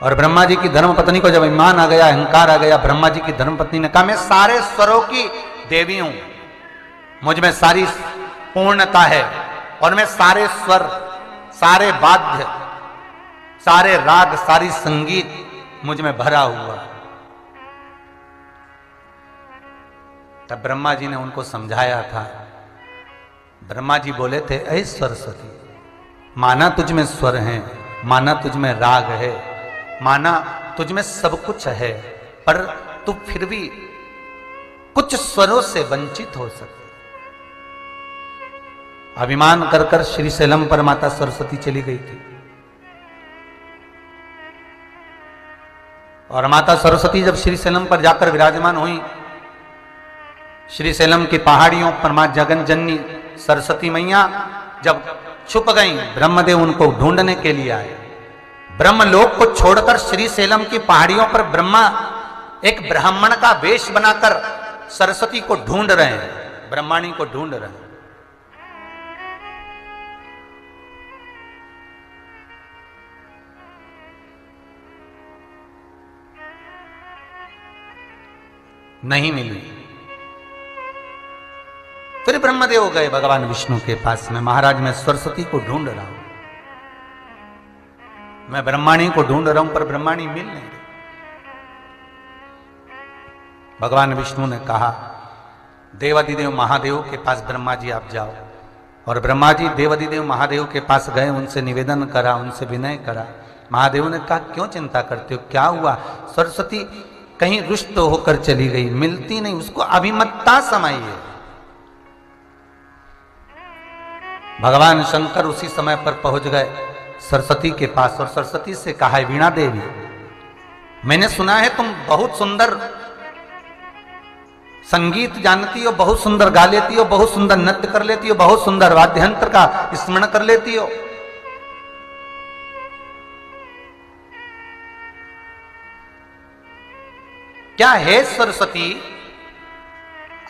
और ब्रह्मा जी की धर्मपत्नी को जब ईमान आ गया, अहंकार आ गया, ब्रह्मा जी की धर्मपत्नी ने कहा मैं सारे स्वरों की देवी हूं, मुझ में सारी पूर्णता है और मैं सारे स्वर, सारे वाद्य, सारे राग, सारी संगीत मुझ में भरा हुआ। तब ब्रह्मा जी ने उनको समझाया था। ब्रह्मा जी बोले थे, ऐ सरस्वती, माना तुझ में स्वर हैं, माना तुझ में राग है, माना तुझ में सब कुछ है, पर तू फिर भी कुछ स्वरों से वंचित हो सकती। अभिमान कर कर श्रीशैलम पर माता सरस्वती चली गई थी और माता सरस्वती जब श्रीशैलम पर जाकर विराजमान हुई, श्रीशैलम की पहाड़ियों पर मां जगन जननी सरस्वती मैया जब छुप गई, ब्रह्मदेव उनको ढूंढने के लिए आए। ब्रह्मलोक को छोड़कर श्रीशैलम की पहाड़ियों पर ब्रह्मा एक ब्राह्मण का वेश बनाकर सरस्वती को ढूंढ रहे हैं, ब्रह्माणी को ढूंढ रहे हैं। नहीं मिली। फिर ब्रह्मदेव गए भगवान विष्णु के पास में, महाराज मैं सरस्वती को ढूंढ रहा हूं, मैं ब्रह्माणी को ढूंढ रहा हूं, पर ब्रह्माणी मिल नहीं रही। भगवान विष्णु ने कहा देवादिदेव महादेव के पास ब्रह्मा जी आप जाओ। और ब्रह्मा जी देवादिदेव महादेव के पास गए, उनसे निवेदन करा, उनसे विनय करा। महादेव ने कहा क्यों चिंता करते हो, क्या हुआ? सरस्वती कहीं रुष्ट होकर चली गई, मिलती नहीं, उसको अभिमत्ता समाइए। भगवान शंकर उसी समय पर पहुंच गए सरस्वती के पास और सरस्वती से कहा, वीणा देवी, मैंने सुना है तुम बहुत सुंदर संगीत जानती हो, बहुत सुंदर गा लेती हो, बहुत सुंदर नृत्य कर लेती हो, बहुत सुंदर वाद्य यंत्र का स्मरण कर लेती हो। क्या है सरस्वती,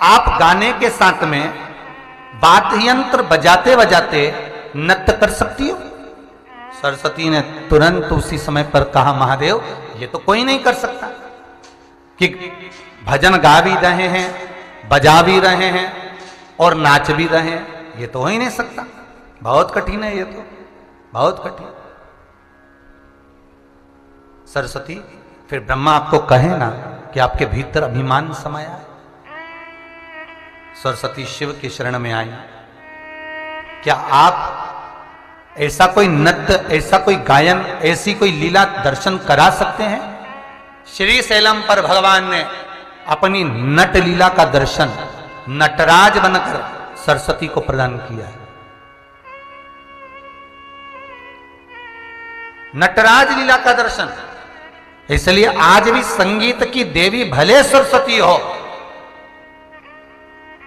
आप गाने के साथ में वाद्य यंत्र बजाते बजाते नृत्य कर सकती हो? सरस्वती ने तुरंत उसी समय पर कहा, महादेव ये तो कोई नहीं कर सकता कि भजन गा भी रहे हैं, बजा भी रहे हैं और नाच भी रहे हैं, ये तो हो ही नहीं सकता, बहुत कठिन है, ये तो बहुत कठिन। सरस्वती, फिर ब्रह्मा आपको कहे ना कि आपके भीतर अभिमान समाया है। सरस्वती शिव की शरण में आई। क्या आप ऐसा कोई नृत्य, ऐसा कोई गायन, ऐसी कोई लीला दर्शन करा सकते हैं? श्रीशैलम पर भगवान ने अपनी नट लीला का दर्शन नटराज बनकर सरस्वती को प्रदान किया है। नटराज लीला का दर्शन। इसलिए आज भी संगीत की देवी भले सरस्वती हो,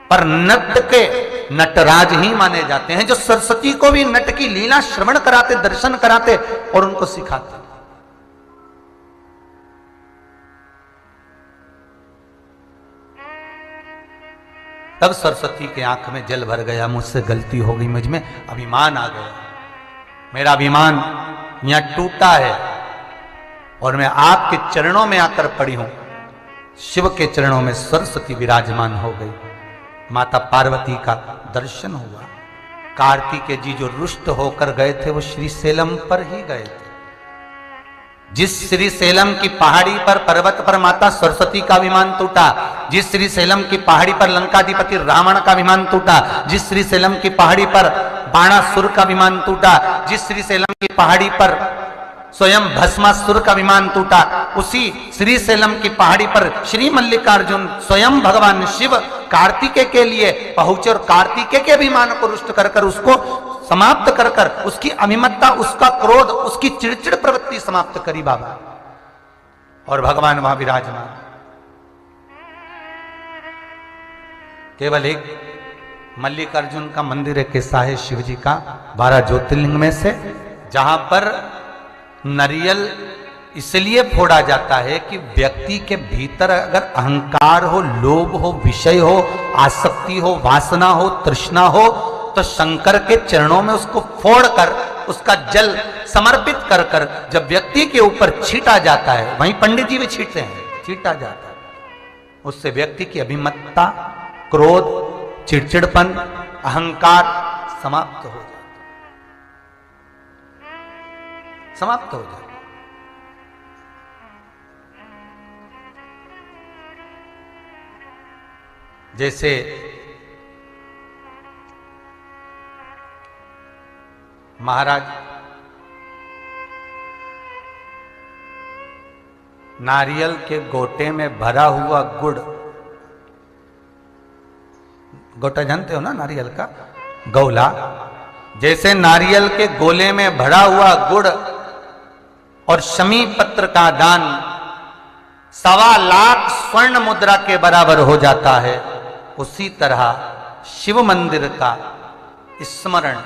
पर नृत्य के नटराज ही माने जाते हैं, जो सरस्वती को भी नट की लीला श्रवण कराते, दर्शन कराते और उनको सिखाते। तब सरस्वती के आंख में जल भर गया, मुझसे गलती हो गई, मुझ में अभिमान आ गया, मेरा अभिमान यहां टूटा है और मैं आपके चरणों में आकर पड़ी हूं। शिव के चरणों में सरस्वती विराजमान हो गई। माता पार्वती का दर्शन हुआ। कार्तिकेय जी जो रुष्ट होकर गए थे वो श्रीशैलम पर ही गए थे। जिस श्रीशैलम की पहाड़ी पर, पर्वत पर माता सरस्वती का विमान टूटा, जिस श्रीशैलम की पहाड़ी पर लंकाधिपति रावण का विमान टूटा, जिस श्रीशैलम की पहाड़ी पर बाणासुर का विमान टूटा, जिस श्रीशैलम की पहाड़ी पर स्वयं भस्मासुर का विमान टूटा, उसी श्रीशैलम की पहाड़ी पर श्री मल्लिकार्जुन स्वयं भगवान शिव कार्तिकेय के लिए पहुंचे और कार्तिकेय के विमान को रुष्ट कर कर, उसको समाप्त कर कर, उसकी अभिमत्ता, उसका क्रोध, उसकी चिड़चिड़ प्रवृत्ति समाप्त करी बाबा। और भगवान वहां विराजमान। केवल एक मल्लिकार्जुन का मंदिर है, कैसा है शिव जी का, 12 ज्योतिर्लिंग में से, जहां पर नारियल इसलिए फोड़ा जाता है कि व्यक्ति के भीतर अगर अहंकार हो, लोभ हो, विषय हो, आसक्ति हो, वासना हो, तृष्णा हो, तो शंकर के चरणों में उसको फोड़कर उसका जल समर्पित कर कर जब व्यक्ति के ऊपर छीटा जाता है, वहीं पंडित जी भी छीटते हैं, छीटा जाता है, उससे व्यक्ति की अभिमत्ता, क्रोध, चिड़चिड़पन, अहंकार समाप्त हो जाता, समाप्त हो जाता। जैसे महाराज नारियल के गोटे में भरा हुआ गुड़, गोटा जानते हो ना नारियल का, गौला, जैसे नारियल के गोले में भरा हुआ गुड़ और शमी पत्र का दान 1.25 लाख स्वर्ण मुद्रा के बराबर हो जाता है, उसी तरह शिव मंदिर का स्मरण,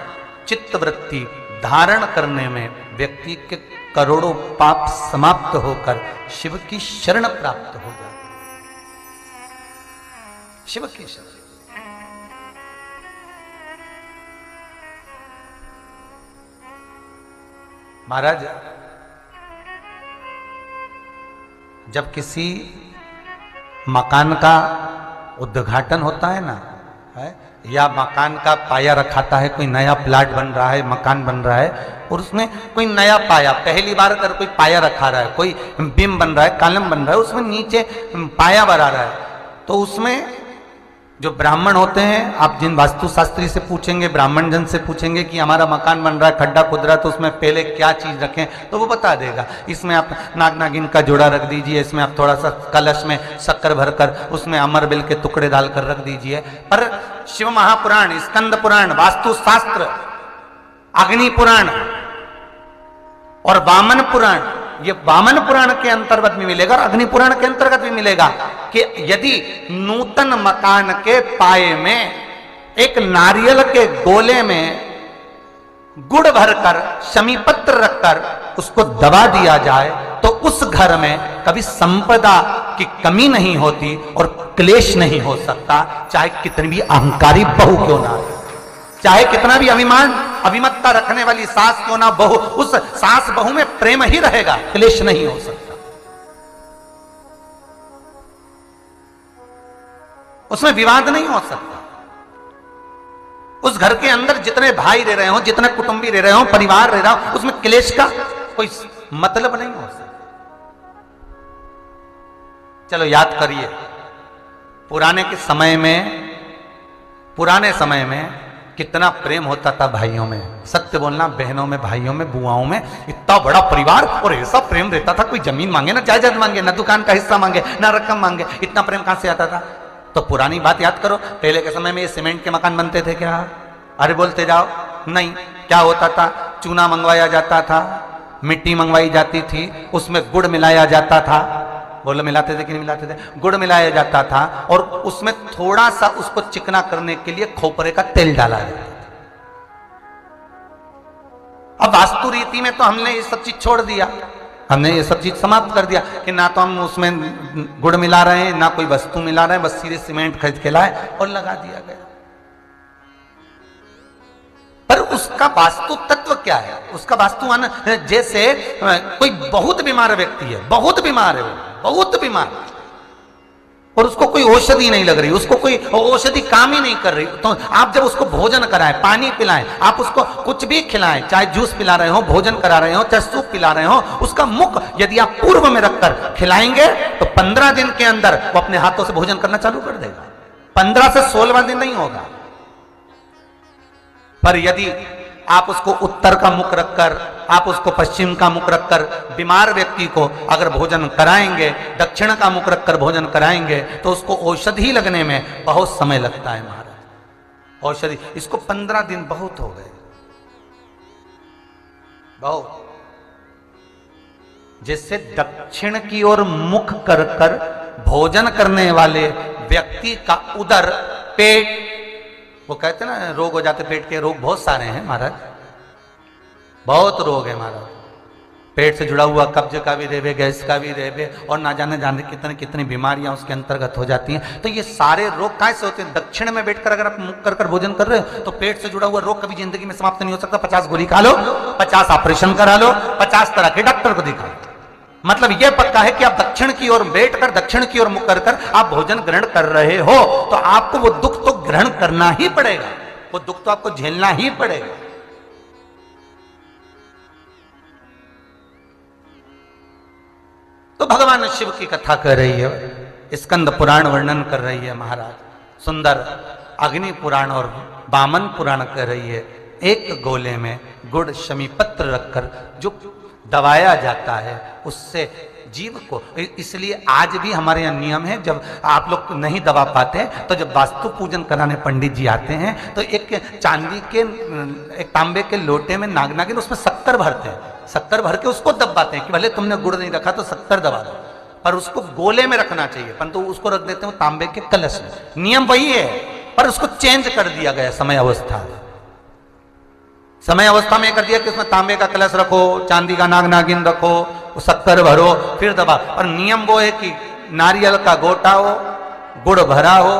चित्तवृत्ति धारण करने में व्यक्ति के करोड़ों पाप समाप्त होकर शिव की शरण प्राप्त हो जाती है। शिव की शरण। महाराज जब किसी मकान का उद्घाटन होता है ना, है या मकान का पाया रखाता है, कोई नया प्लाट बन रहा है, मकान बन रहा है और उसमें कोई नया पाया, पहली बार अगर कोई पाया रखा रहा है, कोई बीम बन रहा है, कॉलम बन रहा है, उसमें नीचे पाया बना रहा है, तो उसमें जो ब्राह्मण होते हैं, आप जिन वास्तुशास्त्री से पूछेंगे, ब्राह्मण जन से पूछेंगे कि हमारा मकान बन रहा है, खड्डा खुद रहा है, तो उसमें पहले क्या चीज रखें, तो वो बता देगा, इसमें आप नाग नागिन का जोड़ा रख दीजिए, इसमें आप थोड़ा सा कलश में शक्कर भरकर उसमें अमरबिल के टुकड़े डालकर रख दीजिए। पर शिव महापुराण, स्कंद पुराण, वास्तुशास्त्र, अग्नि पुराण और वामन पुराण, ये वामन पुराण के अंतर्गत भी मिलेगा और अग्नि पुराण के अंतर्गत भी मिलेगा कि यदि नूतन मकान के पाए में एक नारियल के गोले में गुड़ भरकर, शमी पत्र रखकर उसको दबा दिया जाए तो उस घर में कभी संपदा की कमी नहीं होती और क्लेश नहीं हो सकता, चाहे कितनी भी अहंकारी बहू क्यों ना हो, चाहे कितना भी अभिमान अभिमत्ता रखने वाली सास क्यों ना बहू, उस सास बहू में प्रेम ही रहेगा, क्लेश नहीं हो सकता, उसमें विवाद नहीं हो सकता। उस घर के अंदर जितने भाई रह रहे हो, जितने कुटुंबी रह रहे हो, परिवार रह रहा हो, उसमें क्लेश का कोई मतलब नहीं हो सकता। चलो याद करिए, पुराने समय में कितना प्रेम होता था भाइयों में, सत्य बोलना, बहनों में, भाइयों में, बुआओं में, इतना बड़ा परिवार और ऐसा प्रेम रहता था, कोई जमीन मांगे ना जायदाद मांगे, ना दुकान का हिस्सा मांगे, ना रकम मांगे, इतना प्रेम कहां से आता था। तो पुरानी बात याद करो, पहले के समय में ये सीमेंट के मकान बनते थे क्या? अरे बोलते जाओ, नहीं। क्या होता था? चूना मंगवाया जाता था, मिट्टी मंगवाई जाती थी, उसमें गुड़ मिलाया जाता था, बोलो मिलाते थे कि नहीं मिलाते थे? गुड़ मिलाया जाता था और उसमें थोड़ा सा उसको चिकना करने के लिए खोपरे का तेल डाला जाता था। अब वास्तु रीति में तो हमने ये सब चीज छोड़ दिया, हमने ये सब चीज समाप्त कर दिया कि ना तो हम उसमें गुड़ मिला रहे हैं, ना कोई वस्तु मिला रहे हैं, बस सीधे सीमेंट खरीद के लाए और लगा दिया गया। पर उसका वास्तु तत्व क्या है? उसका वास्तुवान, जैसे कोई बहुत बीमार व्यक्ति है, बहुत बीमार है, बहुत बीमार, और उसको कोई औषधि नहीं लग रही, उसको कोई औषधि काम ही नहीं कर रही, तो आप जब उसको भोजन कराएं, पानी पिलाएं, आप उसको कुछ भी खिलाएं, चाहे जूस पिला रहे हो, भोजन करा रहे हो, चाहे सूप पिला रहे हो, उसका मुख यदि आप पूर्व में रखकर खिलाएंगे तो 15 दिन के अंदर वो अपने हाथों से भोजन करना चालू कर देगा। 15 से 16वां दिन नहीं होगा। पर यदि आप उसको उत्तर का मुख रखकर, आप उसको पश्चिम का मुख रखकर बीमार व्यक्ति को अगर भोजन कराएंगे, दक्षिण का मुख रखकर भोजन कराएंगे, तो उसको औषधि लगने में बहुत समय लगता है महाराज। औषधि इसको 15 दिन बहुत हो गए, बहुत। जिससे दक्षिण की ओर मुख कर कर भोजन करने वाले व्यक्ति का उदर, पेट, वो कहते हैं ना रोग हो जाते पेट के, रोग बहुत सारे हैं महाराज, बहुत रोग है महाराज। पेट से जुड़ा हुआ कब्ज का भी रेबे, गैस का भी रेबे, और ना जाने जाने कितनी कितनी बीमारियां उसके अंतर्गत हो जाती हैं। तो ये सारे रोग कैसे होते हैं? दक्षिण में बैठकर अगर आप मुख कर भोजन कर रहे हो तो पेट से जुड़ा हुआ रोग कभी जिंदगी में समाप्त नहीं हो सकता। 50 गोली खा लो, 50 ऑपरेशन करा लो, 50 तरह के डॉक्टर को दिखा लो, मतलब यह पक्का है कि आप दक्षिण की ओर बैठकर, दक्षिण की ओर मुख कर आप भोजन ग्रहण कर रहे हो तो आपको वो दुख तो ग्रहण करना ही पड़ेगा, वो दुख तो आपको झेलना ही पड़ेगा। तो भगवान शिव की कथा कर रही है, स्कंद पुराण वर्णन कर रही है महाराज, सुंदर अग्नि पुराण और वामन पुराण कर रही है। एक गोले में गुड़ शमी पत्र रखकर जो दबाया जाता है उससे जीव को, इसलिए आज भी हमारे यहाँ नियम है, जब आप लोग नहीं दबा पाते तो जब वास्तु पूजन कराने पंडित जी आते हैं तो एक चांदी के, एक तांबे के लोटे में नाग नागिन उसमें शक्कर भरते हैं, शक्कर भर के उसको दबाते हैं कि भले तुमने गुड़ नहीं रखा तो शक्कर दबा दो, पर उसको गोले में रखना चाहिए, परंतु उसको रख देते हैं तांबे के कलश में। नियम वही है पर उसको चेंज कर दिया गया समय अवस्था में कर दिया कि उसमें तांबे का कलश रखो, चांदी का नाग नागिन रखो, शक्कर भरो, फिर दबा। और नियम वो है कि नारियल का गोटा हो, गुड़ भरा हो,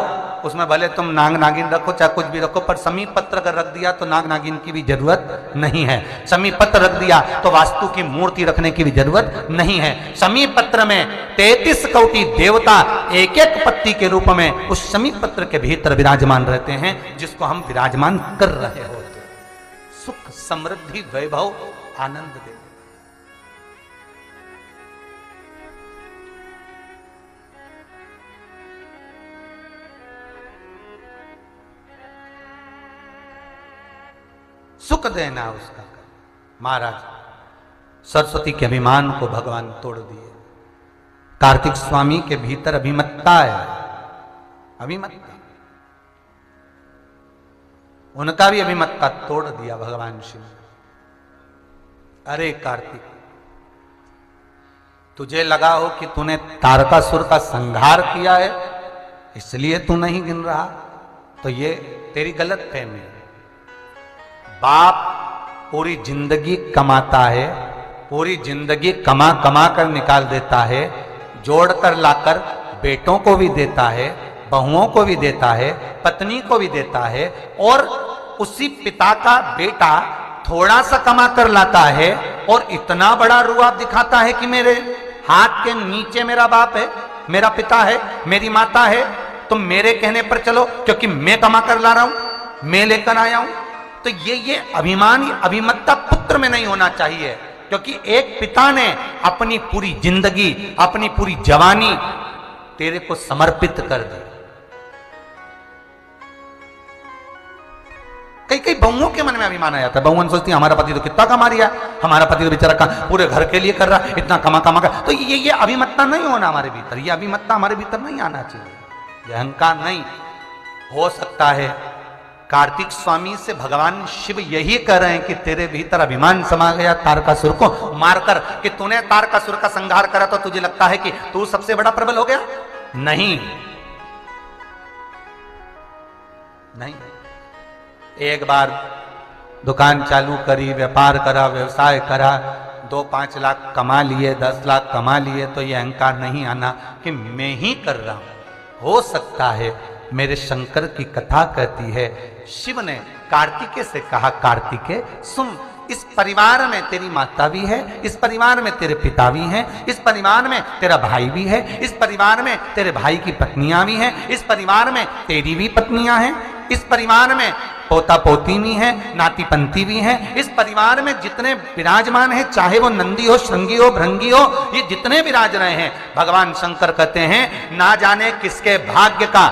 उसमें भले तुम नाग नागिन रखो चाहे कुछ भी रखो, पर समी पत्र अगर रख दिया तो नाग नागिन की भी जरूरत नहीं है। समी पत्र रख दिया तो वास्तु की मूर्ति रखने की भी जरूरत नहीं है। समी पत्र में 33 कोटि देवता एक एक पत्ती के रूप में उस समी पत्र के भीतर विराजमान रहते हैं, जिसको हम विराजमान कर रहे होते। सुख समृद्धि वैभव आनंद दे। सुख देना उसका। महाराज सरस्वती के अभिमान को भगवान तोड़ दिए। कार्तिक स्वामी के भीतर अभिमत्ता है, अभिमत्ता, उनका भी अभिमत्ता तोड़ दिया भगवान शिव। अरे कार्तिक, तुझे लगा हो कि तूने तारकासुर का संहार किया है इसलिए तू नहीं गिन रहा, तो ये तेरी गलत फहमी है। बाप पूरी जिंदगी कमाता है, पूरी जिंदगी कमा कमा कर निकाल देता है, जोड़ कर लाकर बेटों को भी देता है, बहुओं को भी देता है, पत्नी को भी देता है, और उसी पिता का बेटा थोड़ा सा कमा कर लाता है और इतना बड़ा रुआब दिखाता है कि मेरे हाथ के नीचे मेरा बाप है, मेरा पिता है, मेरी माता है, तुम मेरे कहने पर चलो क्योंकि मैं कमा कर ला रहा हूं, मैं लेकर आया हूं। तो ये अभिमान, अभिमत्ता पुत्र में नहीं होना चाहिए, क्योंकि एक पिता ने अपनी पूरी जिंदगी, अपनी पूरी जवानी तेरे को समर्पित कर दी। कई कई बहुओं के मन में अभिमान आ जाता है, बहुओं सोचती है हमारा पति तो कितना कमा रहा है, हमारा पति तो बेचारा पूरे घर के लिए कर रहा है, इतना कमा कमा कर। तो ये अभिमत्ता नहीं होना हमारे भीतर, ये अभिमत्ता हमारे भीतर नहीं आना चाहिए, ये अहंकार नहीं हो सकता है। कार्तिक स्वामी से भगवान शिव यही कह रहे हैं कि तेरे भीतर अभिमान समा गया तारकासुर को मारकर, कि तूने तारकासुर का संहार करा तो तुझे लगता है कि तू सबसे बड़ा प्रबल हो गया। नहीं नहीं, एक बार दुकान चालू करी, व्यापार करा, व्यवसाय करा, 2-5 लाख कमा लिए, 10 लाख कमा लिए, तो ये अहंकार नहीं आना कि मैं ही कर रहा हूं। हो सकता है मेरे शंकर की कथा कहती है, शिव ने कार्तिकेय से कहा, कार्तिकेय सुन, इस परिवार में तेरी माता भी है, इस परिवार में तेरे पिता भी हैं, इस परिवार में तेरा भाई भी है, इस परिवार में तेरे भाई की पत्नियां भी हैं, इस परिवार में तेरी भी पत्नियां हैं, इस परिवार में पोता पोती भी हैं, नाती पंती भी हैं, इस परिवार में जितने विराजमान हैं, चाहे वो नंदी हो, श्रृंगी हो, भृंगी हो, ये जितने विराज रहे हैं, भगवान शंकर कहते हैं ना जाने किसके भाग्य का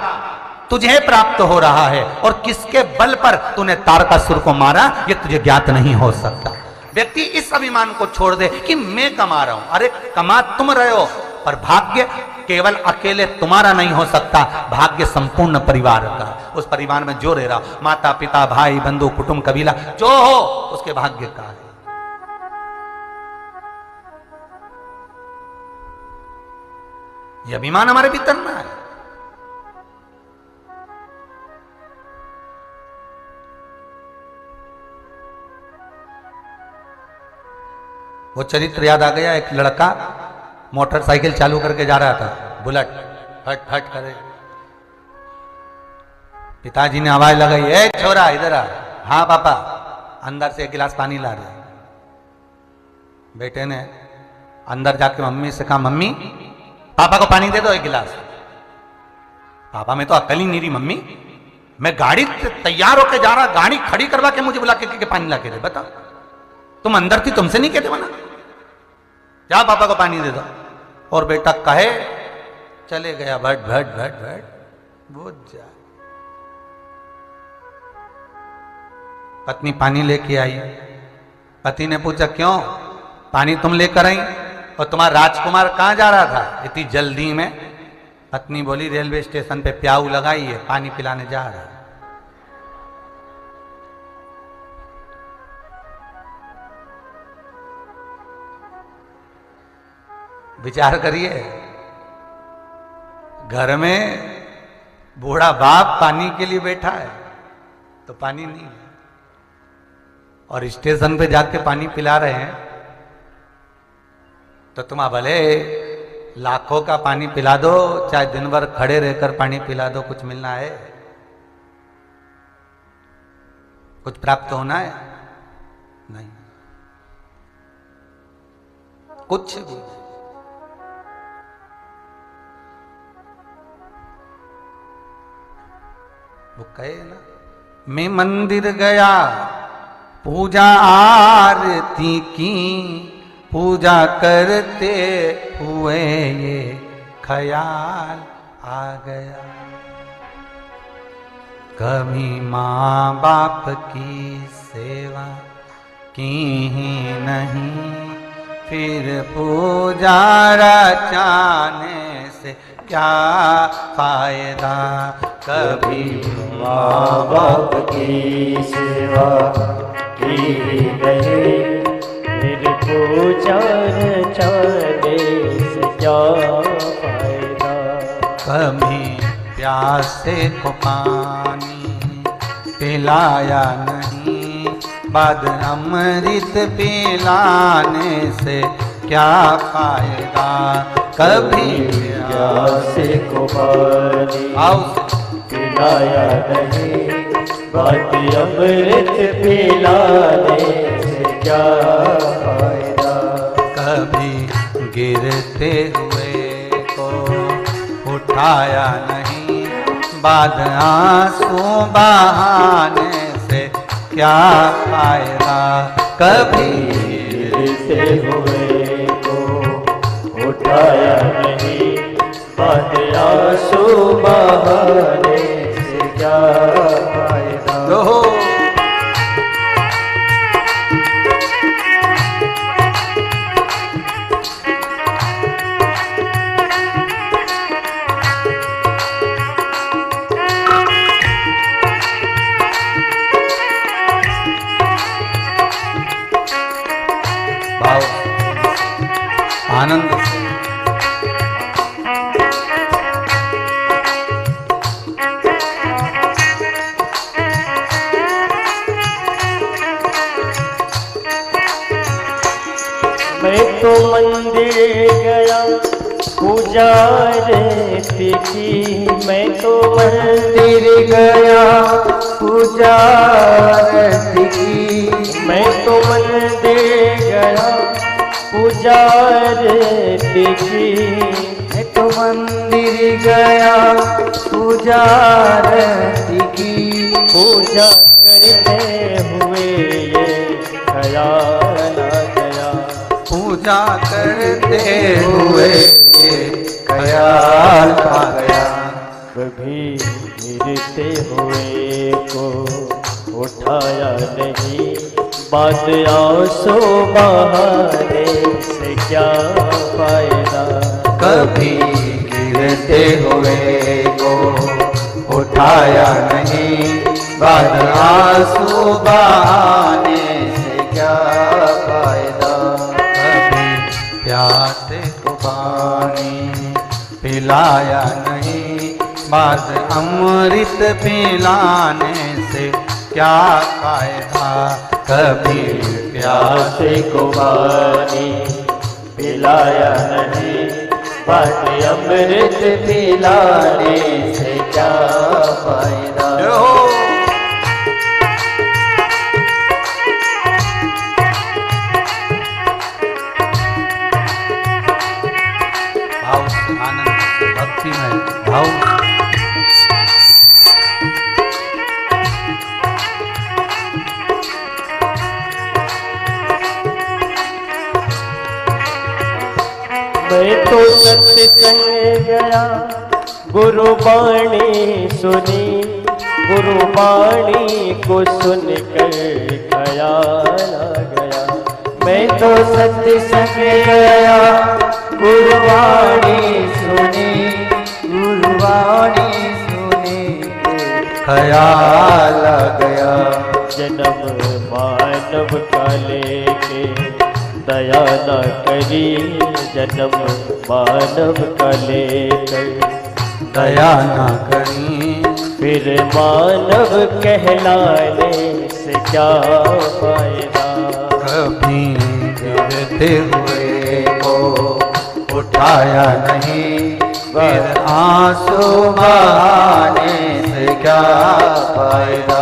तुझे प्राप्त हो रहा है और किसके बल पर तूने तारकासुर को मारा ये तुझे ज्ञात नहीं हो सकता। व्यक्ति इस अभिमान को छोड़ दे कि मैं कमा रहा हूं, अरे कमा तुम रहे हो, पर भाग्य केवल अकेले तुम्हारा नहीं हो सकता, भाग्य संपूर्ण परिवार का। उस परिवार में जो रह रहा, माता पिता भाई बंधु कुटुंब कबीला जो हो, उसके भाग्य का है। ये अभिमान हमारे भीतर ना है। वो चरित्र याद आ गया। एक लड़का मोटरसाइकिल चालू करके जा रहा था, बुलेट, फट फट करे। पिताजी ने आवाज लगाई, ए छोरा इधर आ। हाँ पापा। अंदर से एक गिलास पानी ला रहे। बेटे ने अंदर जाके मम्मी से कहा, मम्मी पापा को पानी दे दो एक गिलास। पापा में तो अकल ही नहीं रही मम्मी, मैं गाड़ी तैयार होके जा रहा, गाड़ी खड़ी करवा के मुझे बुला के पानी ला के दे। बता, तुम अंदर थी, तुमसे नहीं कहते मना, जा पापा को पानी दे दो। और बेटा कहे चले गया, भट भट भट भट बुझ जा। पत्नी पानी लेके आई। पति ने पूछा, क्यों पानी तुम लेकर आई और तुम्हारा राजकुमार कहां जा रहा था इतनी जल्दी में? पत्नी बोली, रेलवे स्टेशन पे प्याऊ लगाई है, पानी पिलाने जा रहा है। विचार करिए, घर में बूढ़ा बाप पानी के लिए बैठा है तो पानी नहीं है, और स्टेशन पे जाके पानी पिला रहे हैं तो तुम भले लाखों का पानी पिला दो, चाहे दिन भर खड़े रहकर पानी पिला दो, कुछ मिलना है? कुछ प्राप्त होना है? नहीं, कुछ भी। वो कहे ना, मैं मंदिर गया पूजा आरती की, पूजा करते हुए ये ख्याल आ गया, कभी माँ बाप की सेवा की ही नहीं, फिर पूजा रचाने से क्या फायदा। कभी माँ बाप की सेवा की नहीं, फिर पूजा रचाने से क्या फायदा। कभी प्यासे को पानी पिलाया नहीं, बाद अमृत पिलाने से क्या फायदा। कभी प्यासे को पानी पिलाया नहीं, बाद अमृत पिलाने से क्या फायदा। कभी गिरते हुए को उठाया नहीं, बाद आंसू बहाने से क्या फायदा। कभी गिरते हुए को उठाया नहीं, बाद आंसू बहाने से क्या फायदा। आनंद से मैं तो मंदिर गया पूजा रहती की, मैं तो मंदिर गया पूजा रहती की, मैं तो मंदिर गया पूजा रहती की, मैं तो मंदिर गया पूजा रहती की। पूजा करते हुए ये ख्याल आ गया, पूजा करते हुए ख्याल आ गया। कभी गिरते हुए को उठाया नहीं, बाद आंसू बहाने से क्या फायदा। कभी गिरते हुए को उठाया नहीं, बाद आंसू बहाने से क्या फायदा। कभी प्यासे को पानी पिलाया नहीं, बाद अमृत पिलाने से क्या फायदा। कभी प्यास को पानी पिलाया नहीं, बात अमृत पिलाने से क्या फायदा। भाव आनंद भक्ति में भाव मैं तो सत्संग गया, गुरुवाणी सुनी, गुरुवाणी को सुनकर ख्याल आ गया। मैं तो सत्संग गया, गुरुवाणी सुनी, गुरुवाणी सुनी, ख्याल आ गया। जन्म मानव का लेके दया न करी, जन्म मानव का लेकर दया न करी, फिर मानव कहलाने से क्या फायदा। कभी गिरते हुए को उठाया नहीं, फिर आंसू बहाने से क्या फायदा।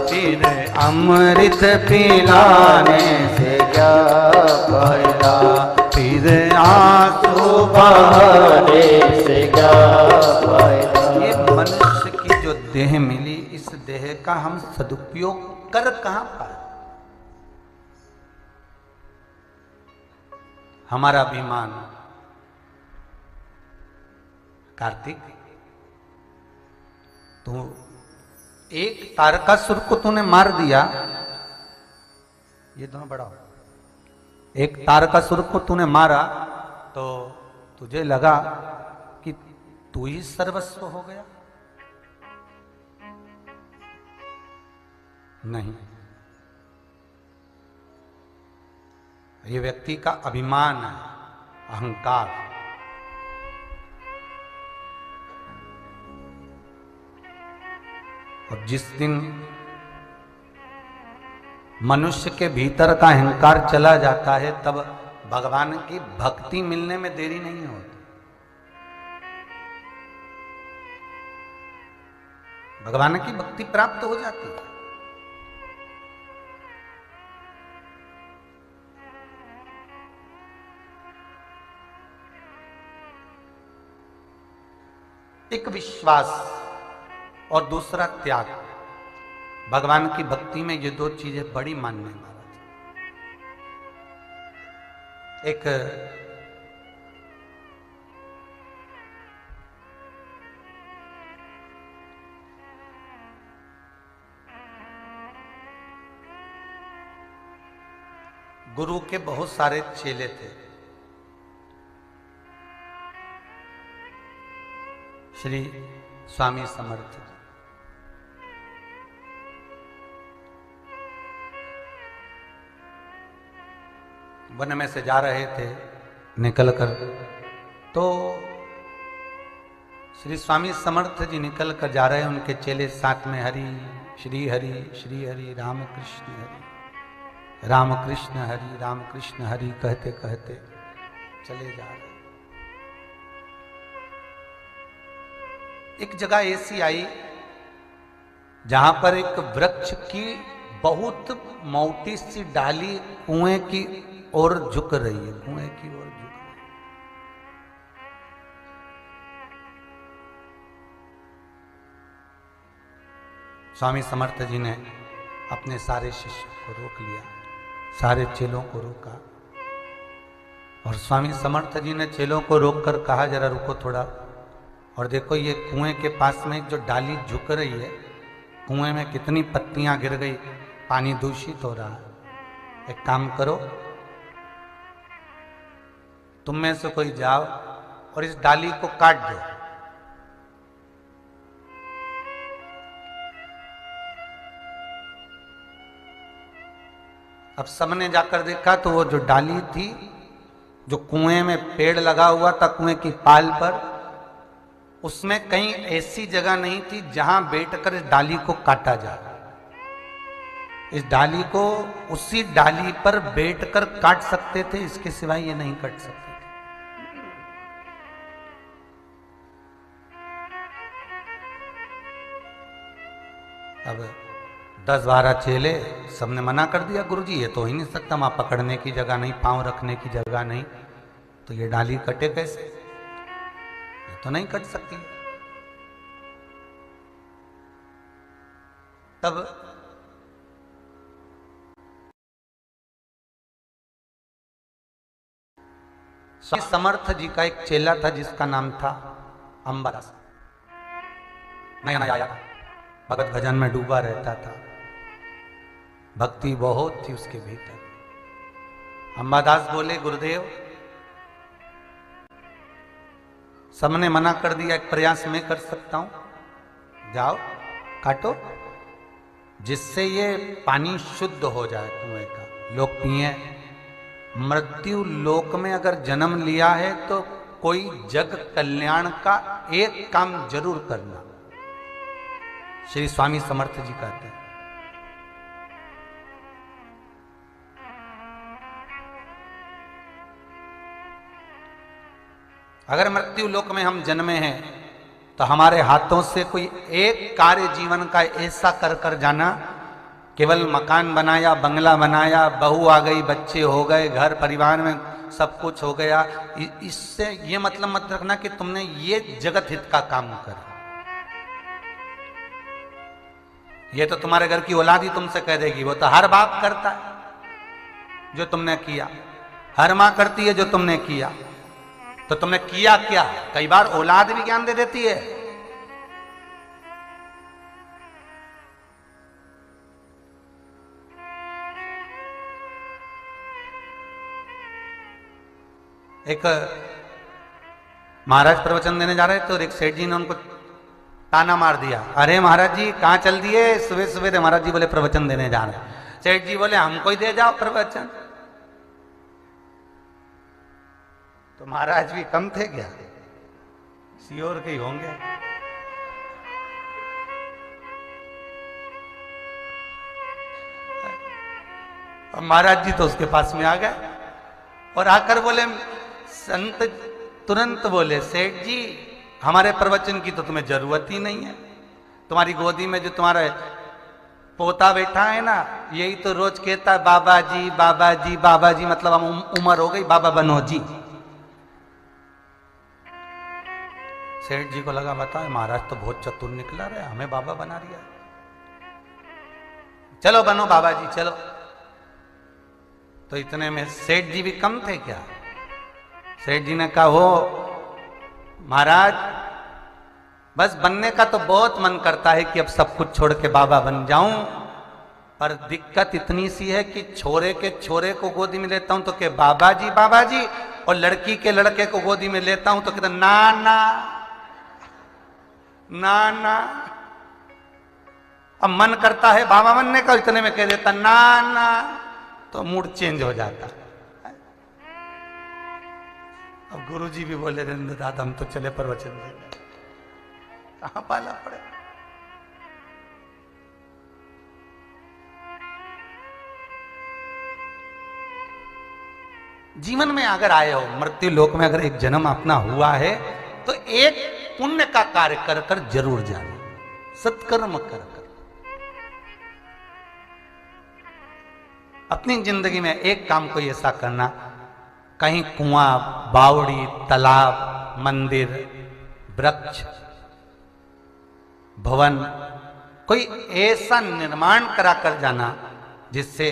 फिर अमृत पिलाने से क्या फायदा। फिर आंसू बहाने से क्या फायदा। ये मनुष्य की जो देह मिली, इस देह का हम सदुपयोग कर कहां पाए। हमारा अभिमान। कार्तिक, तो एक तारकासुर को तूने मार दिया, ये दोनों बड़ा हो। एक तारकासुर को तूने मारा तो तुझे लगा कि तू ही सर्वस्व हो गया? नहीं, ये व्यक्ति का अभिमान है, अहंकार। और जिस दिन मनुष्य के भीतर का अहंकार चला जाता है, तब भगवान की भक्ति मिलने में देरी नहीं होती। भगवान की भक्ति प्राप्त हो जाती है। एक विश्वास और दूसरा त्याग। भगवान की भक्ति में ये दो चीजें बड़ी मानने वाला। एक गुरु के बहुत सारे चेले थे। श्री स्वामी समर्थ जी। वन में से जा रहे थे निकलकर, तो श्री स्वामी समर्थ जी निकल कर जा रहे हैं, उनके चेले साथ में हरि श्री हरि रामकृष्ण हरि रामकृष्ण हरि रामकृष्ण हरि कहते कहते चले जा रहे। एक जगह ऐसी आई जहां पर एक वृक्ष की बहुत मोटी सी डाली कुएं की ओर झुक रही है, कुएं की ओर झुक रही है। स्वामी समर्थ जी ने अपने सारे शिष्यों को रोक लिया, सारे चेलों को रोका, और स्वामी समर्थ जी ने चेलों को रोककर कहा, जरा रुको थोड़ा, और देखो ये कुएं के पास में जो डाली झुक रही है, कुएं में कितनी पत्तियां गिर गई, पानी दूषित हो रहा है। एक काम करो, तुम में से कोई जाओ और इस डाली को काट दो। अब सबने जाकर देखा तो वो जो डाली थी, जो कुएं में पेड़ लगा हुआ था कुएं की पाल पर, उसमें कहीं ऐसी जगह नहीं थी जहां बैठकर इस डाली को काटा जाए। इस डाली को उसी डाली पर बैठकर काट सकते थे, इसके सिवाय ये नहीं कट सकते थे। अब 10-12 चेले, सबने मना कर दिया, गुरुजी ये तो हो ही नहीं सकता, वहां पकड़ने की जगह नहीं, पांव रखने की जगह नहीं, तो ये डाली कटे कैसे? ये तो नहीं कट सकती। तब स्वामी समर्थ जी का एक चेला था जिसका नाम था अंबादास। नया नया आया था, भगत भजन में डूबा रहता था, भक्ति बहुत थी उसके भीतर। अंबादास बोले, गुरुदेव सबने मना कर दिया, एक प्रयास मैं कर सकता हूं, जाओ काटो, जिससे ये पानी शुद्ध हो जाए कुएं का, लोग पिए। मृत्यु लोक में अगर जन्म लिया है तो कोई जग कल्याण का एक काम जरूर करना, श्री स्वामी समर्थ जी कहते हैं। अगर मृत्यु लोक में हम जन्मे हैं तो हमारे हाथों से कोई एक कार्य जीवन का ऐसा कर कर जाना, केवल मकान बनाया, बंगला बनाया, बहू आ गई, बच्चे हो गए, घर परिवार में सब कुछ हो गया, इससे ये मतलब मत रखना कि तुमने ये जगत हित का काम करा। ये तो तुम्हारे घर की औलाद ही तुमसे कह देगी, वो तो हर बाप करता है जो तुमने किया, हर मां करती है जो तुमने किया, तो तुमने किया क्या? कई बार औलाद भी ज्ञान दे देती है। एक महाराज प्रवचन देने जा रहे थे और एक सेठ जी ने उनको ताना मार दिया, अरे महाराज जी कहाँ चल दिए सुबह सुबह? महाराज जी बोले प्रवचन देने जा रहे हैं। सेठ जी बोले हमको ही दे जाओ प्रवचन। तो महाराज भी कम थे क्या? सियोर के ही होंगे। और महाराज जी तो उसके पास में आ गए और आकर बोले, संत तुरंत बोले, सेठ जी हमारे प्रवचन की तो तुम्हें जरूरत ही नहीं है, तुम्हारी गोदी में जो तुम्हारा पोता बैठा है ना, यही तो रोज कहता है बाबा जी बाबा जी बाबा जी, मतलब हम उम्र हो गई, बाबा बनो जी। सेठ जी को लगा, बताओ महाराज तो बहुत चतुर निकला रहा है, हमें बाबा बना रही है, चलो बनो बाबा जी चलो। तो इतने में सेठ जी भी कम थे क्या? सेठ जी ने कहा, हो महाराज बस बनने का तो बहुत मन करता है कि अब सब कुछ छोड़ के बाबा बन जाऊं, पर दिक्कत इतनी सी है कि छोरे के छोरे को गोदी में लेता हूं तो के बाबा जी, और लड़की के लड़के को गोदी में लेता हूं तो कहता ना ना ना ना। अब मन करता है बाबा बनने का, इतने में कह देता ना ना, तो मूड चेंज हो जाता। अब गुरुजी भी बोले, दादा हम तो चले प्रवचन देने, कहां पाला पड़े। जीवन में अगर आए हो, मृत्यु लोक में अगर एक जन्म अपना हुआ है तो एक पुण्य का कार्य कर कर जरूर जाना, सत्कर्म कर कर। अपनी जिंदगी में एक काम कोई ऐसा करना, कहीं कुआं, बावड़ी, तालाब, मंदिर, वृक्ष, भवन, कोई ऐसा निर्माण करा कर जाना जिससे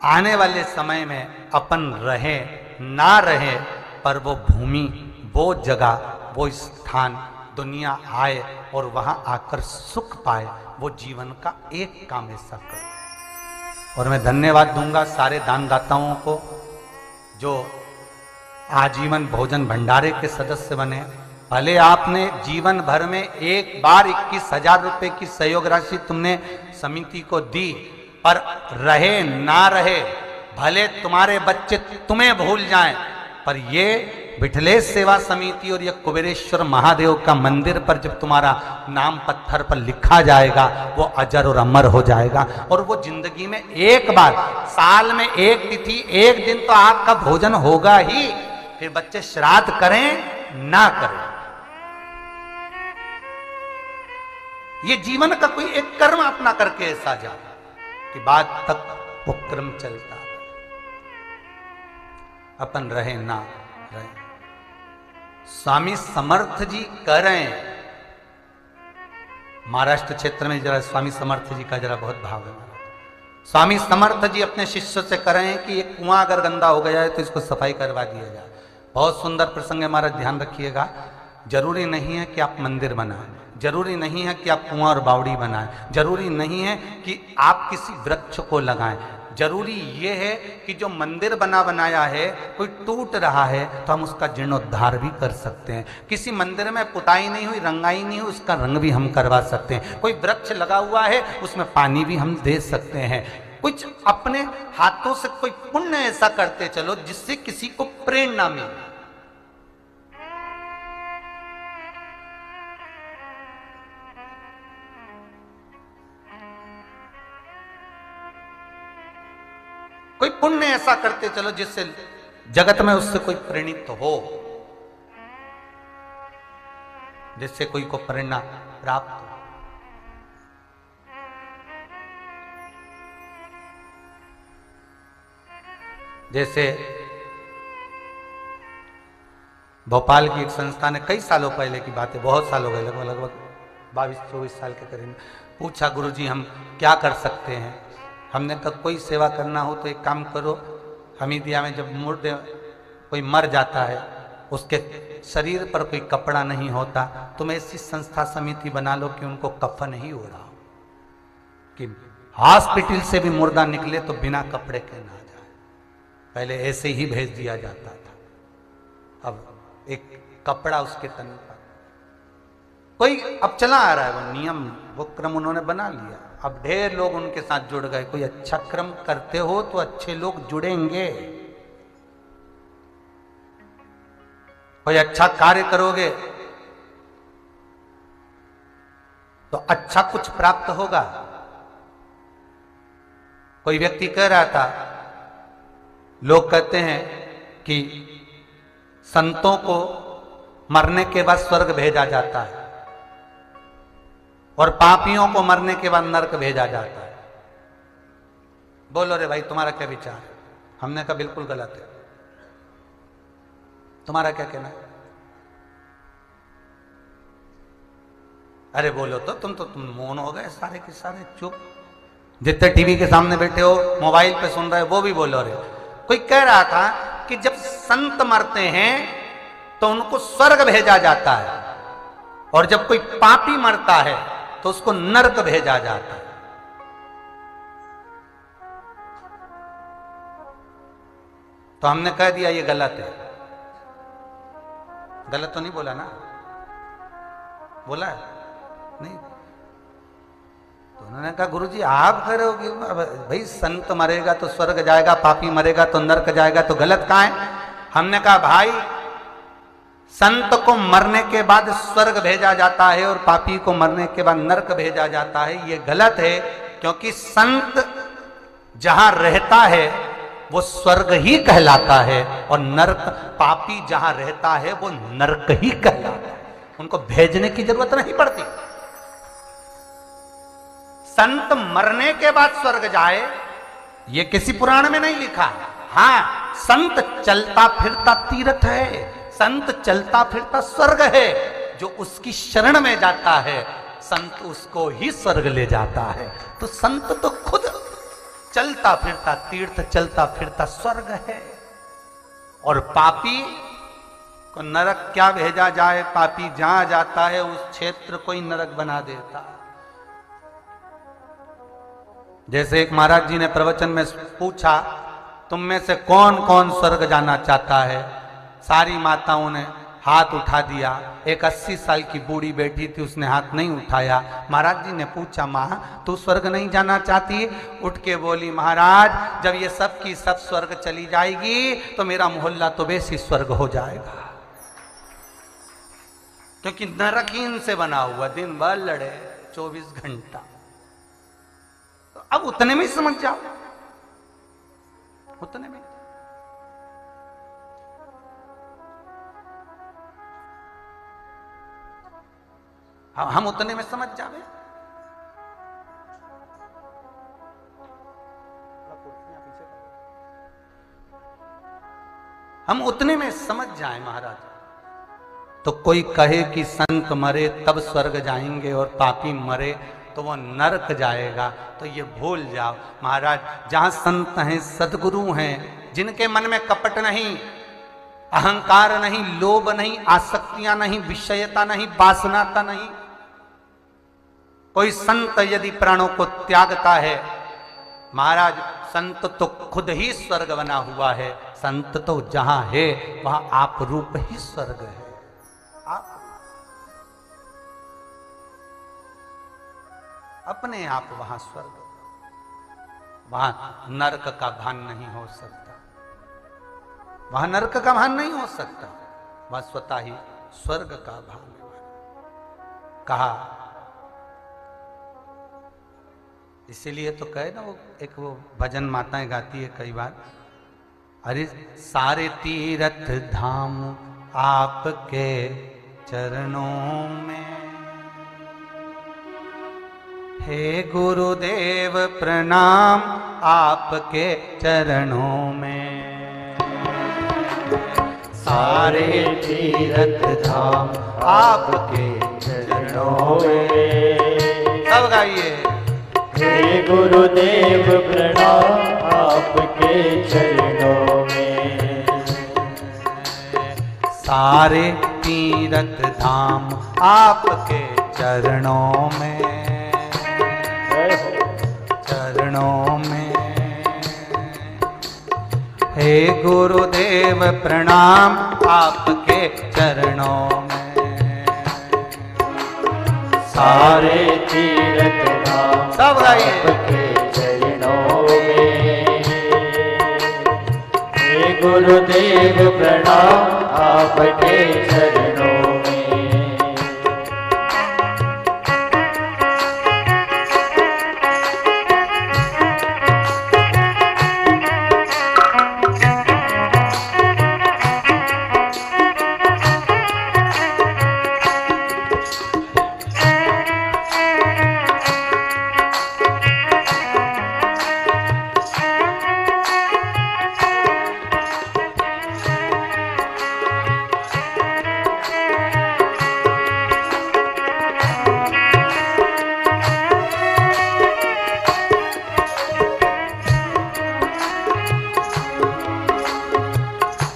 आने वाले समय में अपन रहे ना रहे, पर वो भूमि, वो जगह, वो स्थान दुनिया आए और वहां आकर सुख पाए, वो जीवन का एक काम ऐसा कर। और मैं धन्यवाद दूंगा सारे दानदाताओं को जो आजीवन भोजन भंडारे के सदस्य बने। भले आपने जीवन भर में एक बार 21,000 रुपए की सहयोग राशि तुमने समिति को दी, पर रहे ना रहे, भले तुम्हारे बच्चे तुम्हें भूल जाएं, पर ये विठलेश सेवा समिति और ये कुबेरेश्वर महादेव का मंदिर पर जब तुम्हारा नाम पत्थर पर लिखा जाएगा, वो अजर और अमर हो जाएगा। और वो जिंदगी में एक बार, साल में एक तिथि, एक दिन तो आपका भोजन होगा ही। फिर बच्चे श्राद्ध करें ना करें, ये जीवन का कोई एक कर्म अपना करके ऐसा जाए कि बाद तक वो क्रम चलता, अपन रहे ना रहे। स्वामी समर्थ जी कह रहे हैं, महाराष्ट्र क्षेत्र में जरा स्वामी समर्थ जी का जरा बहुत भाव है। स्वामी समर्थ जी अपने शिष्य से कह रहे हैं कि ये कुआं अगर गंदा हो गया है तो इसको सफाई करवा दिया जाए। बहुत सुंदर प्रसंग है, हमारा ध्यान रखिएगा। जरूरी नहीं है कि आप मंदिर बनाएं, जरूरी नहीं है कि आप कुआं और बावड़ी बनाएं, जरूरी नहीं है कि आप किसी वृक्ष को लगाएं। जरूरी ये है कि जो मंदिर बना बनाया है कोई टूट रहा है तो हम उसका जीर्णोद्धार भी कर सकते हैं। किसी मंदिर में पुताई नहीं हुई, रंगाई नहीं हुई, उसका रंग भी हम करवा सकते हैं। कोई वृक्ष लगा हुआ है उसमें पानी भी हम दे सकते हैं। कुछ अपने हाथों से कोई पुण्य ऐसा करते चलो जिससे किसी को प्रेरणा मिले। कोई पुण्य ऐसा करते चलो जिससे जगत में उससे कोई प्रेरित हो, जिससे कोई को प्रेरणा प्राप्त हो। जैसे भोपाल की एक संस्था ने कई सालों पहले की बात है, बहुत साल हो गए, लगभग 22-24 साल के करीब, पूछा गुरुजी हम क्या कर सकते हैं। हमने कहा कोई सेवा करना हो तो एक काम करो, हमीदिया में जब मुर्दे कोई मर जाता है, उसके शरीर पर कोई कपड़ा नहीं होता, तुम ऐसी संस्था समिति बना लो कि उनको कफन ही हो रहा हो, कि हॉस्पिटल से भी मुर्दा निकले तो बिना कपड़े के ना जाए। पहले ऐसे ही भेज दिया जाता था, अब एक कपड़ा उसके तन पर कोई अब चला आ रहा है, वो नियम वो क्रम उन्होंने बना लिया। अब ढेर लोग उनके साथ जुड़ गए। कोई अच्छा क्रम करते हो तो अच्छे लोग जुड़ेंगे, कोई अच्छा कार्य करोगे तो अच्छा कुछ प्राप्त होगा। कोई व्यक्ति कह रहा था, लोग कहते हैं कि संतों को मरने के बाद स्वर्ग भेजा जाता है और पापियों को मरने के बाद नरक भेजा जाता है। बोलो रे भाई तुम्हारा क्या विचार है? हमने कहा बिल्कुल गलत है, तुम्हारा क्या कहना है? अरे बोलो तो तुम मौन हो गए सारे के सारे, चुप। जितने टीवी के सामने बैठे हो, मोबाइल पे सुन रहे हो, वो भी बोलो रे। कोई कह रहा था कि जब संत मरते हैं तो उनको स्वर्ग भेजा जाता है और जब कोई पापी मरता है तो उसको नरक भेजा जाता है। तो हमने कह दिया ये गलत है। गलत तो नहीं बोला ना? बोला है? नहीं। तो उन्होंने कहा गुरुजी आप कह रहे हो कि भाई संत मरेगा तो स्वर्ग जाएगा, पापी मरेगा तो नरक जाएगा, तो गलत कहाँ है? हमने कहा भाई संत को मरने के बाद स्वर्ग भेजा जाता है और पापी को मरने के बाद नरक भेजा जाता है, ये गलत है। क्योंकि संत जहां रहता है वो स्वर्ग ही कहलाता है और नरक, पापी जहां रहता है वो नरक ही कहलाता है। उनको भेजने की जरूरत नहीं पड़ती। संत मरने के बाद स्वर्ग जाए ये किसी पुराण में नहीं लिखा। हाँ, संत चलता फिरता तीर्थ है, संत चलता फिरता स्वर्ग है। जो उसकी शरण में जाता है संत उसको ही स्वर्ग ले जाता है। तो संत तो खुद चलता फिरता तीर्थ, चलता फिरता स्वर्ग है। और पापी को नरक क्या भेजा जाए? पापी जहां जाता है उस क्षेत्र को ही नरक बना देता। जैसे एक महाराज जी ने प्रवचन में पूछा, तुम में से कौन कौन स्वर्ग जाना चाहता है? सारी माताओं ने हाथ उठा दिया। एक 80 साल की बूढ़ी बैठी थी, उसने हाथ नहीं उठाया। महाराज जी ने पूछा, माँ तू स्वर्ग नहीं जाना चाहती? उठ के बोली, महाराज जब ये सब की सब स्वर्ग चली जाएगी तो मेरा मोहल्ला तो वैसे स्वर्ग हो जाएगा। क्योंकि नरक ही इनसे बना हुआ, दिन भर लड़े 24 घंटा। तो अब उतने में ही समझ जाओ, उतने में। हम उतने में समझ जावे। हम उतने में समझ जाएं महाराज। तो कोई कहे कि संत मरे तब स्वर्ग जाएंगे और पापी मरे तो वो नरक जाएगा, तो ये भूल जाओ महाराज। जहां संत हैं, सदगुरु हैं, जिनके मन में कपट नहीं, अहंकार नहीं, लोभ नहीं, आसक्तियां नहीं, विषयता नहीं, वासनाता नहीं, कोई संत यदि प्राणों को त्यागता है महाराज, संत तो खुद ही स्वर्ग बना हुआ है। संत तो जहां है वहां आप रूप ही स्वर्ग है। आप अपने आप वहां स्वर्ग, वहां नरक का भान नहीं हो सकता, वहां नरक का भान नहीं हो सकता, वह स्वतः ही स्वर्ग का भान है। कहा, इसीलिए तो कहे ना, वो एक वो भजन माताएं गाती है कई बार, अरे सारे तीर्थ धाम आपके चरणों में, हे गुरुदेव प्रणाम आपके चरणों में, सारे तीर्थ धाम आपके चरणों में। सब गाइए, हे गुरुदेव प्रणाम आपके चरणों में, सारे तीर्थ धाम आपके चरणों में, चरणों में, हे गुरुदेव प्रणाम आपके चरणों में, सारे तीर्थ धाम सब गाइए, आपके चरणों में, हे गुरुदेव प्रणाम आपके चरणों में।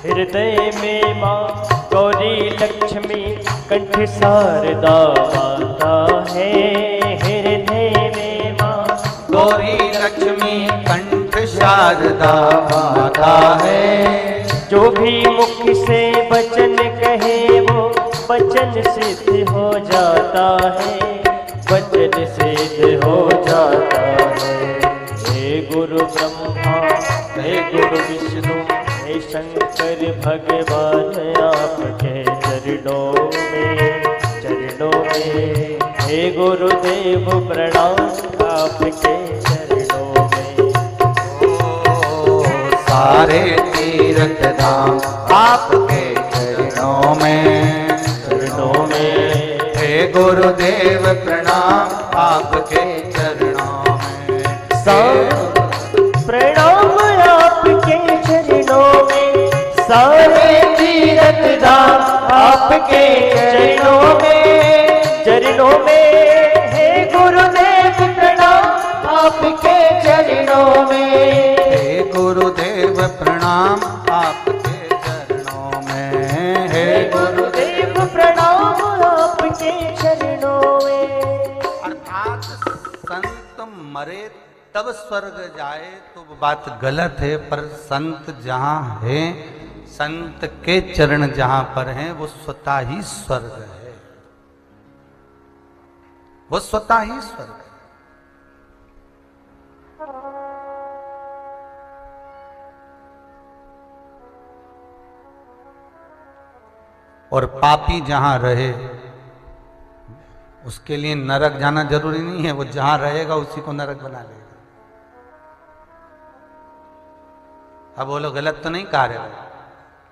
हृदय में माँ गौरी लक्ष्मी कंठ शारदा माता है, हृदय में माँ गौरी लक्ष्मी कंठ शारदा माता है, जो भी मुख से वचन कहे वो वचन सिद्ध हो जाता है, वचन सिद्ध हो जाता है। हे गुरु ब्रह्मा, हे गुरु विष्णु, हे शंकर भगवान आपके चरणों में, चरणों में, हे गुरुदेव प्रणाम आपके चरणों में। सारे तीर्थ धाम आपके चरणों में, चरणों में, हे गुरुदेव प्रणाम आपके चरणों में, प्रणाम आपके चरणों में, सारे तीर्थ धाम आपके चरणों में, चरणों में, हे गुरुदेव प्रणाम आपके चरणों में, हे गुरुदेव प्रणाम आपके चरणों में, हे गुरुदेव प्रणाम आपके चरणों में। अर्थात संत मरे तब स्वर्ग जाए तो वो बात गलत है, पर संत जहां है, संत के चरण जहां पर हैं, वो स्वतः ही स्वर्ग है, वो स्वतः ही स्वर्ग है। और पापी जहां रहे उसके लिए नरक जाना जरूरी नहीं है, वो जहां रहेगा उसी को नरक बना लेगा। अब बोलो गलत तो नहीं कह रहे।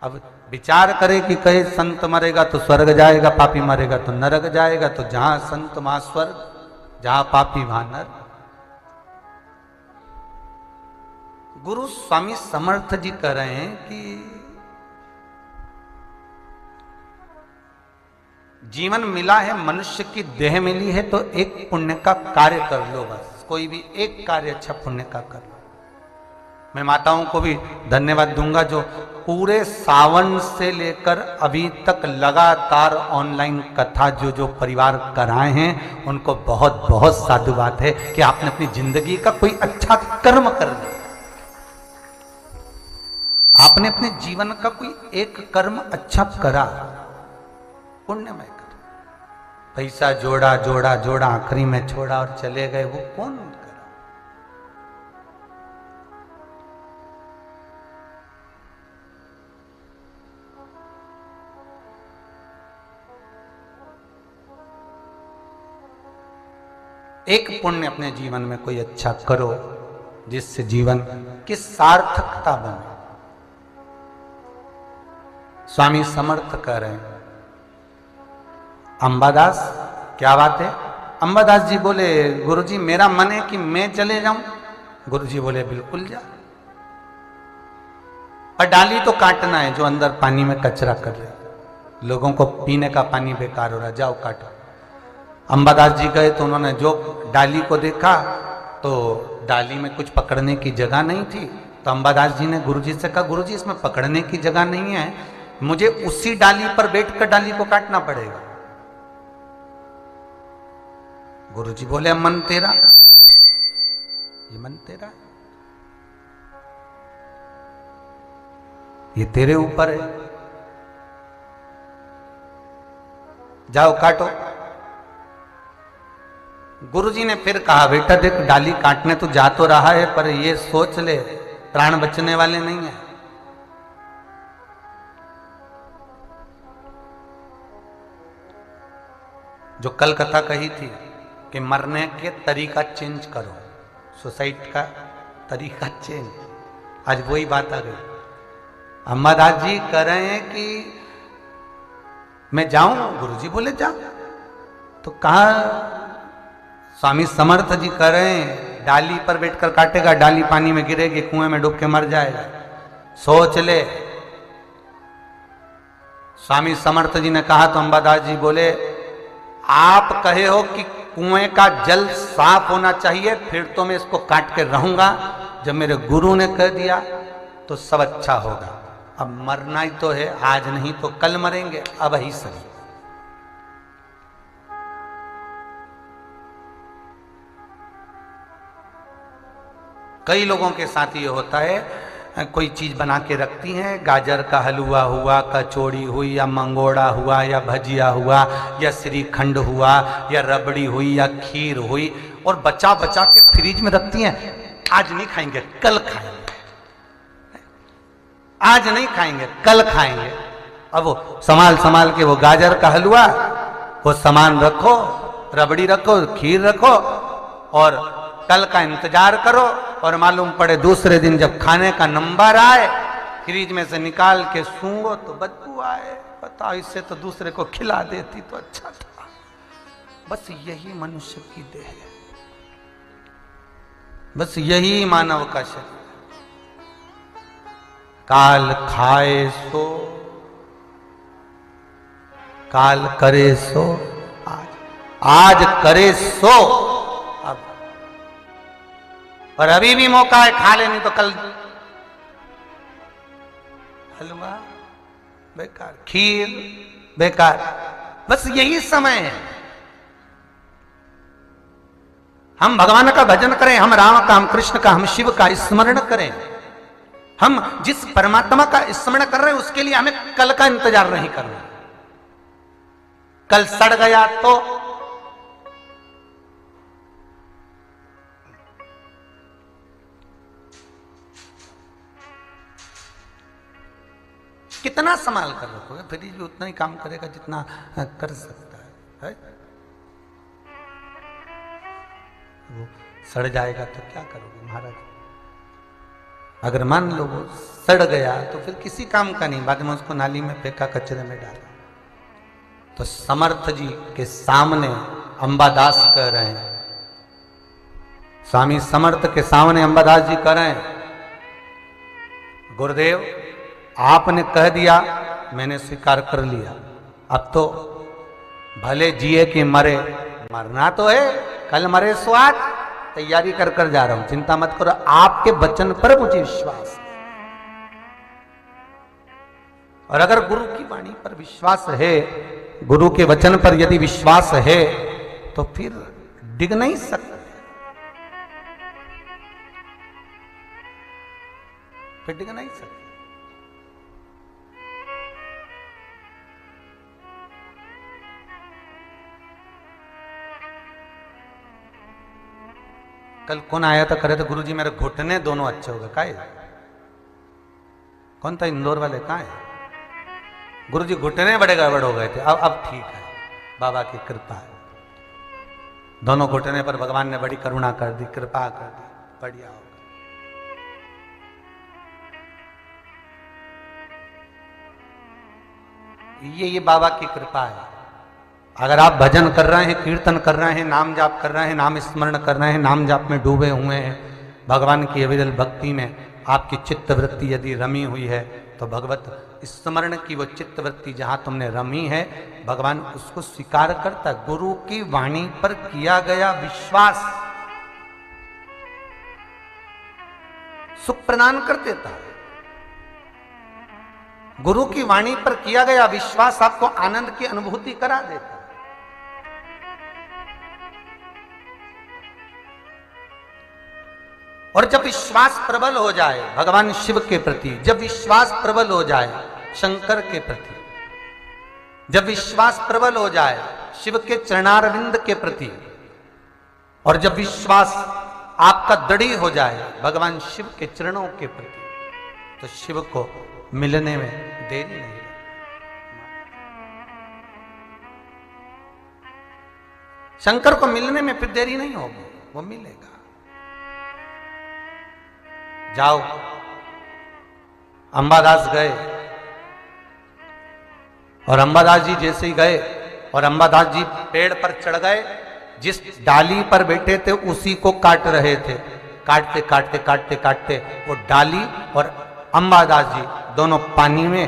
अब विचार करे कि कहे संत मरेगा तो स्वर्ग जाएगा, पापी मरेगा तो नरक जाएगा, तो जहां संत वहां स्वर्ग, जहां पापी वहां नरक। गुरु स्वामी समर्थ जी कह रहे हैं कि जीवन मिला है, मनुष्य की देह मिली है, तो एक पुण्य का कार्य कर लो बस। कोई भी एक कार्य अच्छा पुण्य का कर लो। मैं माताओं को भी धन्यवाद दूंगा जो पूरे सावन से लेकर अभी तक लगातार ऑनलाइन कथा जो परिवार कराए हैं, उनको बहुत बहुत साधुवाद है कि आपने अपनी जिंदगी का कोई अच्छा कर्म कर लिया। आपने अपने जीवन का कोई एक कर्म अच्छा करा, पुण्यमय कर। पैसा जोड़ा जोड़ा जोड़ा आखिरी में छोड़ा और चले गए, वो कौन करा? एक पुण्य अपने जीवन में कोई अच्छा करो जिससे जीवन की सार्थकता बने। स्वामी समर्थ कह रहे हैं। अंबादास, क्या बात है? अंबादास जी बोले, गुरुजी मेरा मन है कि मैं चले जाऊं। गुरुजी बोले बिल्कुल जा, और डाली तो काटना है जो अंदर पानी में कचरा कर रहे, लोगों को पीने का पानी बेकार हो रहा, जाओ काटो। अंबादास जी गए तो उन्होंने जो डाली को देखा तो डाली में कुछ पकड़ने की जगह नहीं थी। तो अंबादास जी ने गुरुजी से कहा, गुरुजी इसमें पकड़ने की जगह नहीं है, मुझे उसी डाली पर बैठकर डाली को काटना पड़ेगा। गुरुजी बोले मन तेरा, ये मन तेरा, ये तेरे ऊपर है, जाओ काटो। गुरुजी ने फिर कहा, बेटा देख डाली काटने तो जा तो रहा है, पर ये सोच ले प्राण बचने वाले नहीं है। जो कल कथा कही थी कि मरने के तरीका चेंज करो, सुसाइड का तरीका चेंज, आज वही बात आ गई। अंबादास जी कह रहे हैं कि मैं जाऊं, गुरुजी बोले जा। तो कहा, स्वामी समर्थ जी कह रहे हैं डाली पर बैठकर काटेगा, डाली पानी में गिरेगी, कुएं में डूब के मर जाएगा, सोच ले। स्वामी समर्थ जी ने कहा तो अंबादास जी बोले, आप कहे हो कि कुएं का जल साफ होना चाहिए, फिर तो मैं इसको काट के रहूंगा। जब मेरे गुरु ने कह दिया तो सब अच्छा होगा। अब मरना ही तो है, आज नहीं तो कल मरेंगे, अब ही सही। कई लोगों के साथ ये होता है, कोई चीज बना के रखती हैं, गाजर का हलवा हुआ, कचौड़ी हुई, या मंगोड़ा हुआ, या भजिया हुआ, या श्रीखंड हुआ, या रबड़ी हुई, या खीर हुई, और बचा बचा के फ्रिज में रखती हैं। आज नहीं खाएंगे, कल खाएंगे, आज नहीं खाएंगे, कल खाएंगे। अब वो संभाल संभाल के वो गाजर का हलवा, वो सामान रखो, रबड़ी रखो, खीर रखो, और कल का इंतजार करो। और मालूम पड़े दूसरे दिन जब खाने का नंबर आए, फ्रिज में से निकाल के सूंघो तो बदबू आए। बताओ, इससे तो दूसरे को खिला देती तो अच्छा था। बस यही मनुष्य की देह है, बस यही मानव का शरीर। काल खाए सो, काल करे सो, आज करे सो। अब और अभी भी मौका है, खा ले, नहीं तो कल हलवा बेकार, खीर बेकार। बस यही समय है। हम भगवान का भजन करें, हम राम का, हम कृष्ण का, हम शिव का स्मरण करें। हम जिस परमात्मा का स्मरण कर रहे हैं उसके लिए हमें कल का इंतजार नहीं करना। कल सड़ गया तो कितना संभाल कर रखोगे, फ्रिज भी उतना ही काम करेगा जितना कर सकता है। वो सड़ जाएगा तो क्या करोगे महाराज? अगर मान लो वो सड़ गया तो फिर किसी काम का नहीं, बाद में उसको नाली में फेंका, कचरे में डाला। तो समर्थ जी के सामने अंबादास कह रहे हैं, स्वामी समर्थ के सामने अंबादास जी कह रहे हैं, गुरुदेव आपने कह दिया, मैंने स्वीकार कर लिया, अब तो भले जिए कि मरे, मरना तो है, कल मरे स्वाद, तैयारी कर कर जा रहा हूं, चिंता मत करो, आपके वचन पर मुझे विश्वास है। और अगर गुरु की वाणी पर विश्वास है, गुरु के वचन पर यदि विश्वास है, तो फिर डिग नहीं सकते, फिर डिग नहीं सकते। कल कौन आया था, करे तो गुरुजी मेरे घुटने दोनों अच्छे हो गए, का है? कौन था? इंदौर वाले, कहाँ है? गुरुजी घुटने बड़े गड़बड़ हो गए थे, अब ठीक है, बाबा की कृपा है, दोनों घुटने पर भगवान ने बड़ी करुणा कर दी, कृपा कर दी, बढ़िया हो गया। ये बाबा की कृपा है। अगर आप भजन कर रहे हैं, कीर्तन कर रहे हैं, नाम जाप कर रहे हैं, नाम स्मरण कर रहे हैं, नाम जाप में डूबे हुए हैं, भगवान की अविरल भक्ति में आपकी चित्त वृत्ति यदि रमी हुई है, तो भगवत स्मरण की वो चित्त वृत्ति जहां तुमने रमी है, भगवान उसको स्वीकार करता। गुरु की वाणी पर किया गया विश्वास सुख प्रदान कर देता है। गुरु की वाणी पर किया गया विश्वास आपको आनंद की अनुभूति करा देता है। और जब विश्वास प्रबल हो जाए भगवान शिव के प्रति, जब विश्वास प्रबल हो जाए शंकर के प्रति, जब विश्वास प्रबल हो जाए शिव के चरणारविंद के प्रति, और जब विश्वास आपका दृढ़ हो जाए भगवान शिव के चरणों के प्रति, तो शिव को मिलने में देरी नहीं। शंकर को मिलने में फिर देरी नहीं होगी, वो मिलेगा। जाओ, अंबादास गए, और अंबादास जी जैसे ही गए और अंबादास जी पेड़ पर चढ़ गए, जिस डाली पर बैठे थे उसी को काट रहे थे, काटते काटते काटते काटते वो डाली और अंबादास जी दोनों पानी में,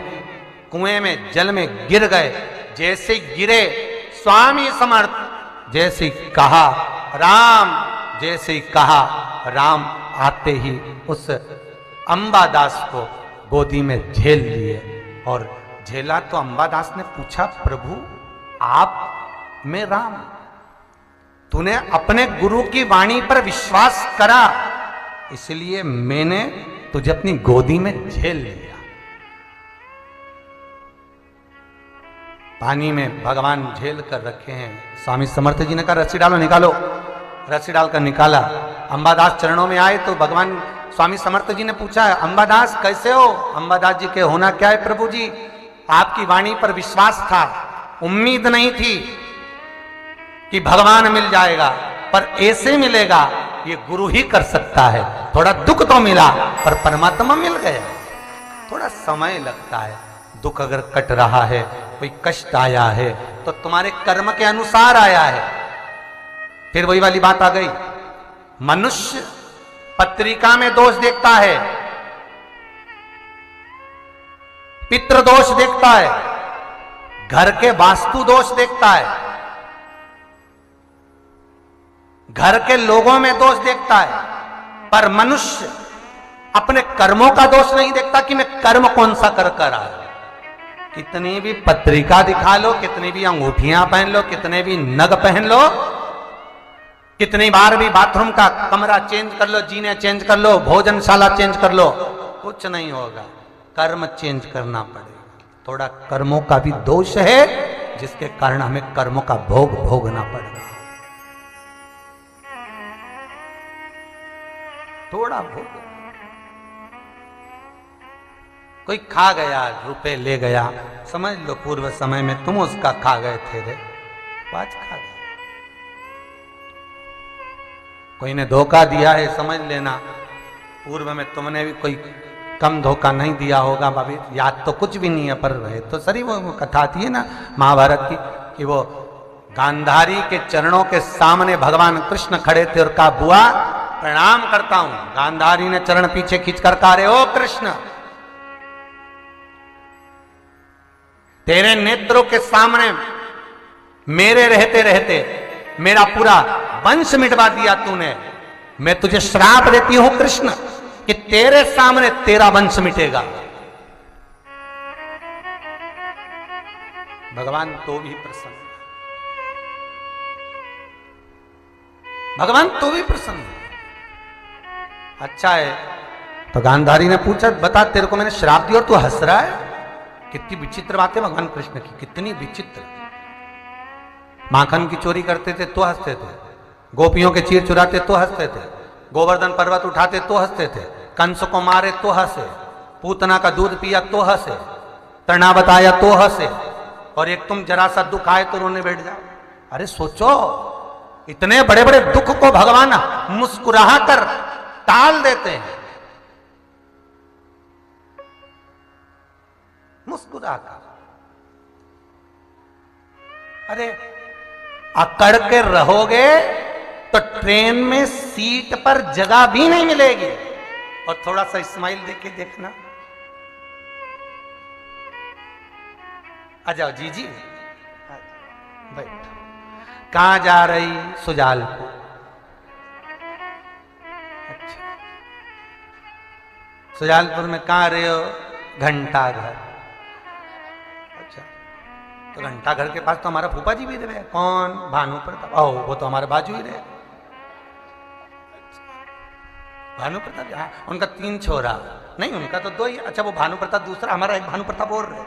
कुएं में, जल में गिर गए। जैसे गिरे स्वामी समर्थ, जैसे कहा राम, जैसे कहा राम, आते ही उस अंबादास को गोदी में झेल लिए। और झेला तो अंबादास ने पूछा, प्रभु आप में राम, तूने अपने गुरु की वाणी पर विश्वास करा, इसलिए मैंने तुझे अपनी गोदी में झेल लिया। पानी में भगवान झेल कर रखे हैं। स्वामी समर्थ जी ने कहा रस्सी डालो, निकालो, रस्सी डालकर निकाला। अंबादास चरणों में आए तो भगवान स्वामी समर्थ जी ने पूछा, अंबादास कैसे हो? अंबादास जी के होना क्या है प्रभु जी, आपकी वाणी पर विश्वास था, उम्मीद नहीं थी कि भगवान मिल जाएगा, पर ऐसे मिलेगा ये गुरु ही कर सकता है। थोड़ा दुख तो मिला पर परमात्मा मिल गया। थोड़ा समय लगता है, दुख अगर कट रहा है, कोई कष्ट आया है तो तुम्हारे कर्म के अनुसार आया है। फिर वही वाली बात आ गई, मनुष्य पत्रिका में दोष देखता है, पितृ दोष देखता है, घर के वास्तु दोष देखता है, घर के लोगों में दोष देखता है, पर मनुष्य अपने कर्मों का दोष नहीं देखता कि मैं कर्म कौन सा कर कर आया। कितनी भी पत्रिका दिखा लो, कितनी भी अंगूठियां पहन लो, कितने भी नग पहन लो, कितनी बार भी बाथरूम का कमरा चेंज कर लो, जीने चेंज कर लो, भोजनशाला चेंज कर लो, कुछ नहीं होगा। कर्म चेंज करना पड़ेगा। थोड़ा कर्मों का भी दोष है, जिसके कारण हमें कर्मों का भोग भोगना पड़ेगा। थोड़ा भोग, कोई खा गया, रुपए ले गया, समझ लो पूर्व समय में तुम उसका खा गए थे रे, आज खा गए। कोई ने धोखा दिया है समझ लेना, पूर्व में तुमने भी कोई कम धोखा नहीं दिया होगा। अभी याद तो कुछ भी नहीं है, पर रहे तो सरी वो कथा थी ना महाभारत की, कि वो गांधारी के चरणों के सामने भगवान कृष्ण खड़े थे और कहा बुआ प्रणाम करता हूं। गांधारी ने चरण पीछे खींचकर कहा रे ओ कृष्ण, तेरे नेत्रों के सामने मेरे रहते रहते मेरा पूरा वंश मिटवा दिया तूने। मैं तुझे श्राप देती हूं कृष्ण कि तेरे सामने तेरा वंश मिटेगा। भगवान तो भी प्रसन्न, भगवान तो भी प्रसन्न। अच्छा है। तो गांधारी ने पूछा बता तेरे को मैंने श्राप दिया और तू हंस रहा है? कितनी विचित्र बात है भगवान कृष्ण की, कितनी विचित्र। माखन की चोरी करते थे तो हंसते थे, गोपियों के चीर चुराते तो हंसते थे, गोवर्धन पर्वत उठाते तो हंसते थे, कंस को मारे तो हंसे, पूतना का दूध पिया तो हंसे, तना बताया तो हंसे, और एक तुम जरा सा दुख आए तो रोने बैठ जाओ। अरे सोचो, इतने बड़े बड़े दुख को भगवान मुस्कुरा कर टाल देते हैं, मुस्कुरा कर। अरे अकड़ के रहोगे तो ट्रेन में सीट पर जगह भी नहीं मिलेगी। और थोड़ा सा स्माइल देके देखना। आ जाओ जीजी, बैठ। कहां जा रही? सुजालपुर। अच्छा, सुजालपुर में कहां रहे हो? घंटा घर। अच्छा, तो घंटा घर के पास तो हमारा फूफा जी भी रहे। कौन? भानु प्रताप। ओ वो तो हमारे बाजू ही रहे। भानु प्रताप, हाँ, उनका 3 छोरा। नहीं, उनका तो 2 ही। अच्छा, वो भानु प्रताप दूसरा, हमारा एक भानु प्रताप और रहे।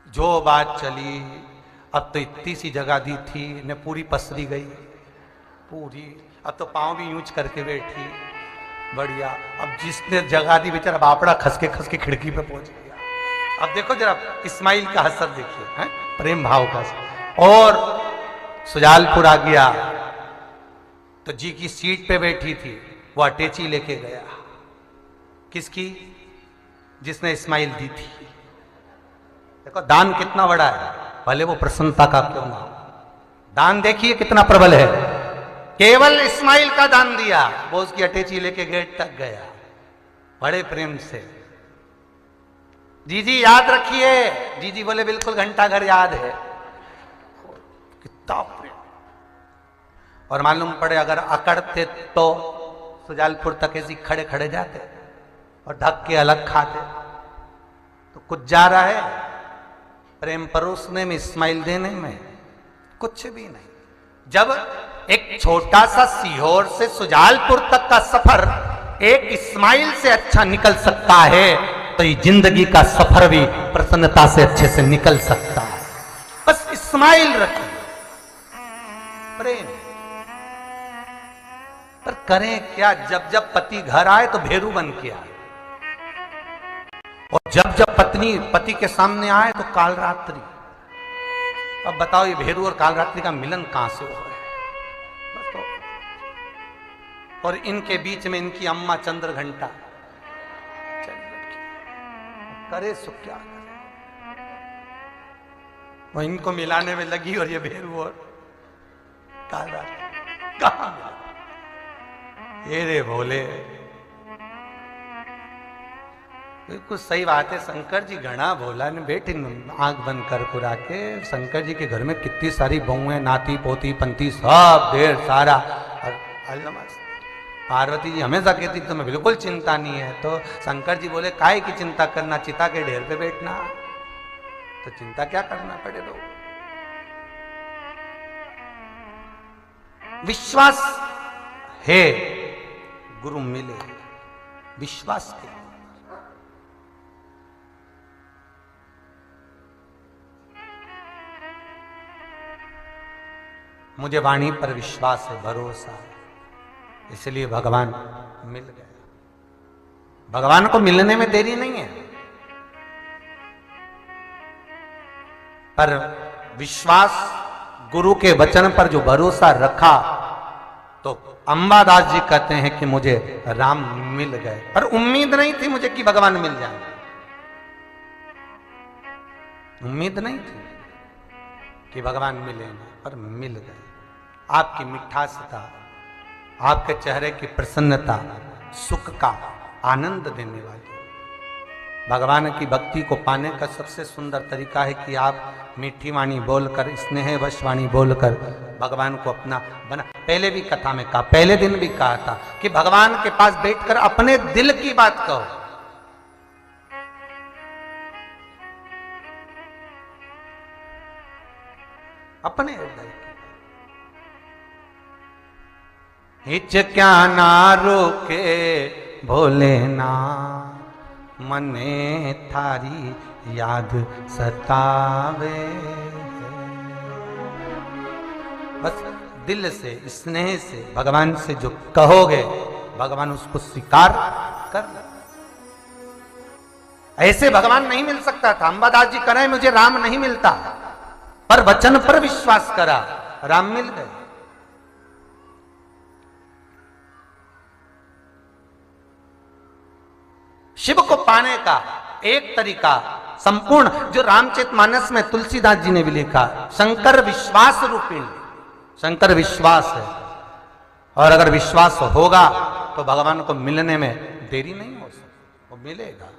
जो बात चली, अब तो इतनी सी जगह दी थी ने पूरी पसरी गई पूरी। अब तो पांव भी यूंच करके बैठी, बढ़िया। अब जिसने जगह दी बेचारा बापड़ा खस के खिड़की पे पहुंच गया। अब देखो जरा इस्माइल का हसर देखिए, हैं, प्रेम भाव का। और सुजालपुर आ गया तो जी की सीट पे बैठी थी, वो अटैची लेके गया। किसकी? जिसने इस्माइल दी थी। देखो दान कितना बड़ा है, भले वो प्रसन्नता का क्यों ना। दान देखिए कितना प्रबल है। केवल इस्माइल का दान दिया, वो उसकी अटैची लेके गेट तक गया बड़े प्रेम से। जीजी याद रखिए। जीजी बोले बिल्कुल घंटा घर याद है। कितना प्रेम। और मालूम पड़े अगर अकड़ते तो सुजालपुर तक ऐसी खड़े खड़े जाते और ढक के अलग खाते। तो कुछ जा रहा है प्रेम परोसने में, इस्माइल देने में, कुछ भी नहीं। जब एक छोटा सा सीहोर से सुजालपुर तक का सफर एक इस्माइल से अच्छा निकल सकता है, तो ये जिंदगी का सफर भी प्रसन्नता से अच्छे से निकल सकता है। बस इस्माइल रखिए, प्रेम। पर करें क्या? जब जब पति घर आए तो भेरू बन के आए, और जब जब पत्नी पति के सामने आए तो कालरात्रि। अब बताओ ये भेरू और कालरात्रि का मिलन कहां से हुआ है? बस तो। और इनके बीच में इनकी अम्मा चंद्र घंटा करे सो क्या करे, वो इनको मिलाने में लगी और ये भेरू और कालरात्रि कहां मिला? ये रे भोले, बिल्कुल सही बात है। शंकर जी घना भोला ने बेटे आंख बंद कर कुरा के। शंकर जी के घर में कितनी सारी बहुएं, नाती पोती पंती सब ढेर सारा। पार्वती जी हमेशा कहती तुम्हें बिल्कुल चिंता नहीं है। तो शंकर जी बोले काहे की चिंता करना, चिता के ढेर पे बैठना, तो चिंता क्या करना पड़े। लोग विश्वास है, गुरु मिले, विश्वास के। मुझे वाणी पर विश्वास है, भरोसा, इसलिए भगवान मिल गया। भगवान को मिलने में देरी नहीं है, पर विश्वास गुरु के वचन पर जो भरोसा रखा तो अंबादास जी कहते हैं कि मुझे राम मिल गए, पर उम्मीद नहीं थी मुझे कि भगवान मिल जाए, उम्मीद नहीं थी कि भगवान मिलेंगे, पर मिल गए। आपकी मिठासता, आपके चेहरे की प्रसन्नता, सुख का आनंद देने वाली। भगवान की भक्ति को पाने का सबसे सुंदर तरीका है कि आप मीठी वाणी बोलकर, स्नेह वश वाणी बोलकर भगवान को अपना बना। पहले भी कथा में कहा, पहले दिन भी कहा था कि भगवान के पास बैठकर अपने दिल की बात कहो। अपने हृदय की। हिच क्या ना रोके भोलेनाथ, मने थारी याद सतावे। बस दिल से, स्नेह से भगवान से जो कहोगे, भगवान उसको स्वीकार कर। ऐसे भगवान नहीं मिल सकता था। अंबादास जी कह रहे हैं मुझे राम नहीं मिलता, पर वचन पर विश्वास करा, राम मिल गए। शिव को पाने का एक तरीका संपूर्ण, जो रामचरितमानस में तुलसीदास जी ने भी लिखा, शंकर विश्वास रूपिणी। शंकर विश्वास है, और अगर विश्वास होगा तो भगवान को मिलने में देरी नहीं हो सकती, वो मिलेगा।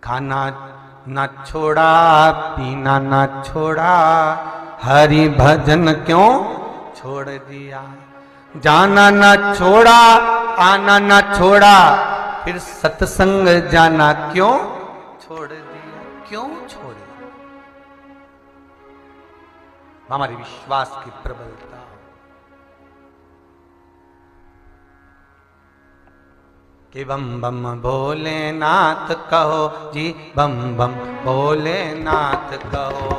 खाना न छोड़ा, पीना न छोड़ा, हरि भजन क्यों छोड़ दिया। जाना न छोड़ा, आना न छोड़ा, फिर सत्संग जाना क्यों छोड़ दिया। क्यों छोड़े? हमारे विश्वास की प्रबलता। कि बम बम भोलेनाथ कहो जी, बम बम भोलेनाथ कहो,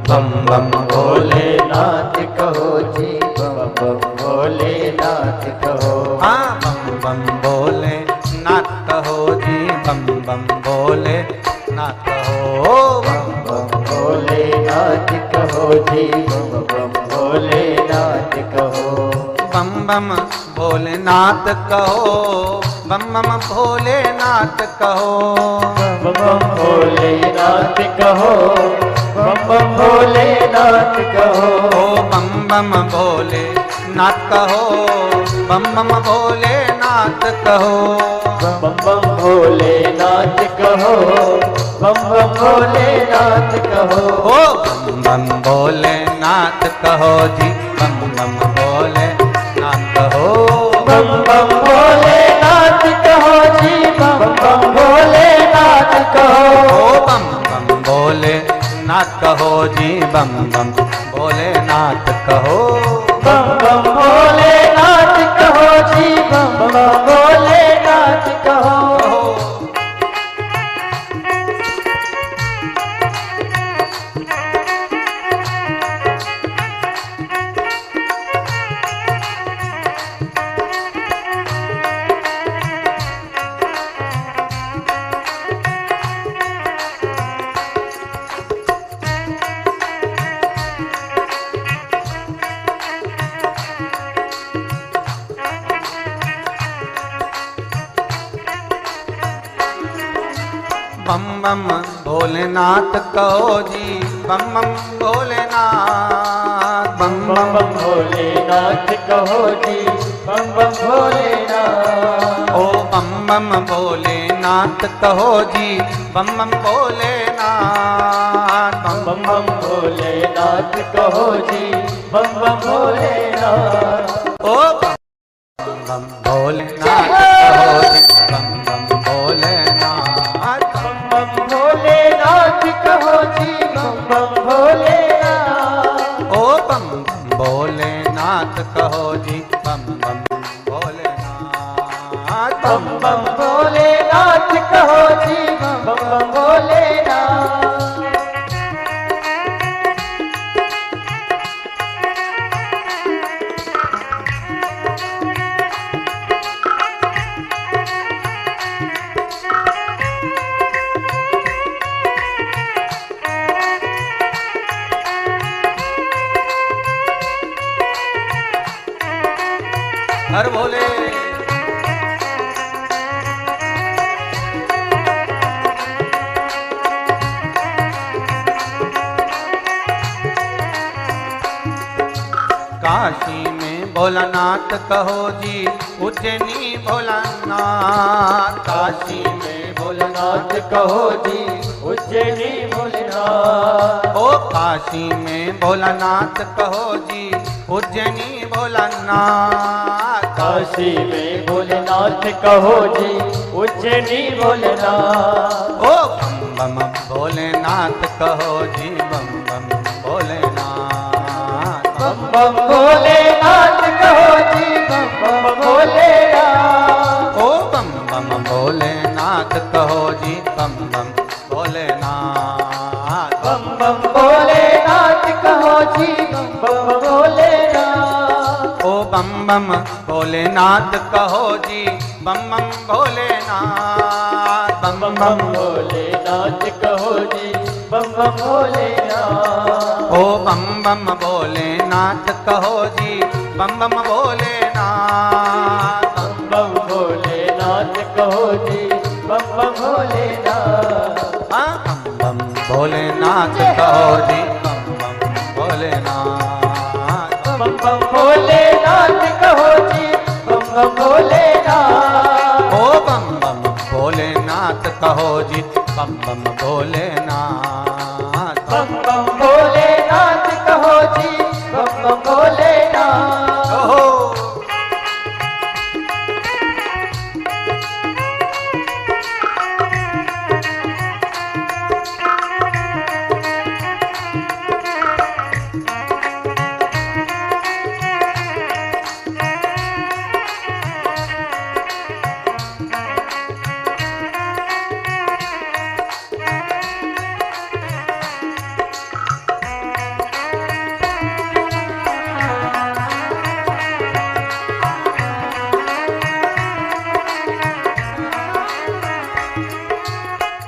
बम बम भोलेनाथ कहो जी, बम बम भोलेनाथ कहो। हाँ बम बम भोलेनाथ कहो जी, बम बम भोलेनाथ कहो, बम बम भोलेनाथ कहो जी, बम बम भोलेनाथ कहो। बम बम भोलेनाथ कहो, बम बम भोलेनाथ कहो, बम बम भोलेनाथ कहो, बम बम भोलेनाथ कहो। ओ बम बम भोलेनाथ कहो, बम बम भोलेनाथ कहो, बम बम भोलेनाथ कहो, बम बम भोलेनाथ कहो। ओ बम बम भोलेनाथ कहो जी, बम बम भोलेनाथ कहो, बम बम भोलेनाथ कहो जी, बम बम भोलेनाथ कहो। ओ बम बम भोलेनाथ कहो जी, बम बम भोलेनाथ कहो, बम बम भोलेनाथ कहो जी, बम बम भोलेनाथ कहो। बम बम भोलेनाथ कहो जी, बम बम भोलेनाथ, बम बम बम भोलेनाथ कहो जी, बम बम भोलेनाथ। ओ बम बम भोलेनाथ कहो जी, बम बम भोलेनाथ, बम बम भोलेनाथ कहो जी, बम बम भोलेनाथ। ओ बम बम भोलेनाथ कहो जी, बम बम भोलेनाथ, बम बम भोलेनाथ कहो जी, बम बम भोलेनाथ। ओ बम बम भोलेनाथ कहो जी, बम बम भोलेनाथ, बम बम भोलेनाथ कहो जी, बम बम भोलेनाथ। भोलानाथ कहो जी उज्जैनी भोलानाथ। काशी में भोलेनाथ कहो जी उज्जैनी भोलेनाथ। ओ काशी में भोलानाथ कहो जी उज्जैनी भोलानाथ। काशी में भोलेनाथ कहो जी उज्जैनी भोलेनाथ। ओ बम बम भोलेनाथ कहो जी बम बम भोलेनाथ। बम बम भोलेनाथ कहो जी बम बम भोलेनाथ। ओ बम बम भोलेनाथ कहो जी बम बम भोलेनाथ। बम बम भोलेनाथ कहो जी बम बम भोलेनाथ। ओ बम बम भोलेनाथ कहो जी बम बम भोलेनाथ। बम बम बम बम भोलेनाथ कहो जी बम बम भोलेनाथ। ओ बम बम भोलेनाथ कहो जी बम बम भोलेनाथ। बम बम भोलेनाथ कहो जी बम बम भोलेनाथ। हाँ, बम बम भोलेनाथ कहो जी बम बम भोलेनाथ। बम बम भोलेनाथ कहो जी बम बम भोलेनाथ। ओ बम बम भोलेनाथ कहो जी बम बम भोलेनाथ। बम बम भोलेनाथ कहो जी बम बम भोलेनाथ। ओहो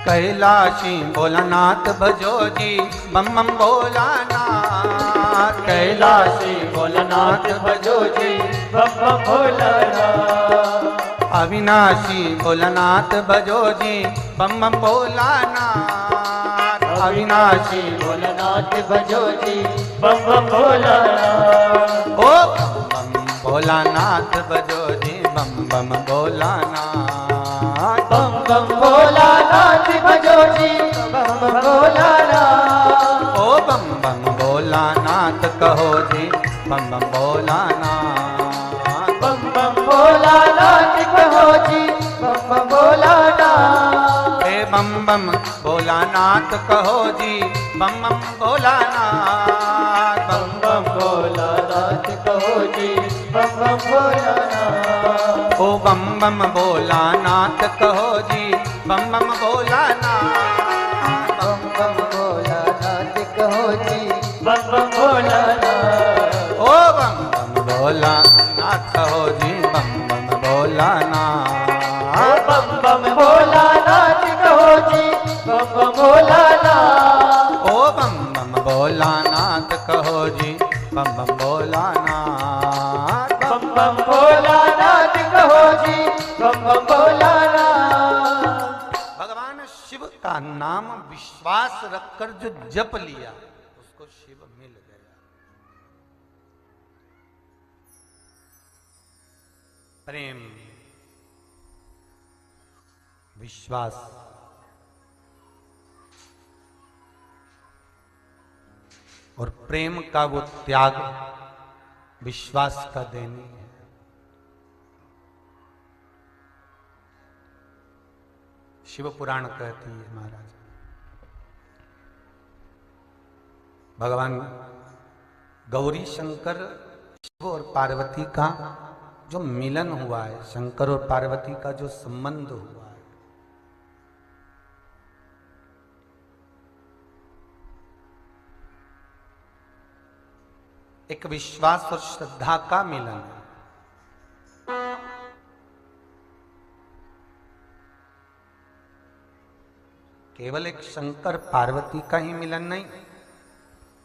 कैलाशी भोलानाथ भजो जी बम बम भोलानाथ। कैलाशी भोलेनाथ भजो जी बम बम भोलेनाथ। अविनाशी भोलानाथ भजो जी बम बम भोलानाथ। अविनाशी भोलेनाथ भजो जी बम बम भोलेनाथ। ओ बम बम भोलानाथ भजो जी बम बम भोलानाथ। बम बम भोलानाथ भजो जी बम बम भोलेनाथ। ओ बम बम भोलानाथ कहो जी बम बम भोलानाथ। बम बम भोलानाथ कहो जी बम बम भोलेनाथ। हे बम बम भोलानाथ कहो जी बम बम भोलानाथ। बम बम भोलानाथ कहो जी बम बम भोलेनाथ। ओ बम बम भोलानाथ कहो जी बम बम भोलानाथ। बम बम भोलानाथ कहो जी बम बम भोलेनाथ। ओ बम बम भोलानाथ कहो जी बम बम भोलानाथ। बम बम भोलानाथ कहो जी बम बम भोलेनाथ। ओ बम बम भोलानाथ कहो जी बम बम भोलानाथ। बम बम भोलानाथ कहो जी बम बम भोलेनाथ। भगवान शिव का नाम विश्वास रखकर जो जप लिया उसको शिव मिल गया। प्रेम विश्वास और प्रेम का वो त्याग विश्वास का देनी है। शिव पुराण कहती है महाराज भगवान गौरी शंकर शिव और पार्वती का जो मिलन हुआ है, शंकर और पार्वती का जो संबंध हुआ है, एक विश्वास और श्रद्धा का मिलन है। केवल एक शंकर पार्वती का ही मिलन नहीं,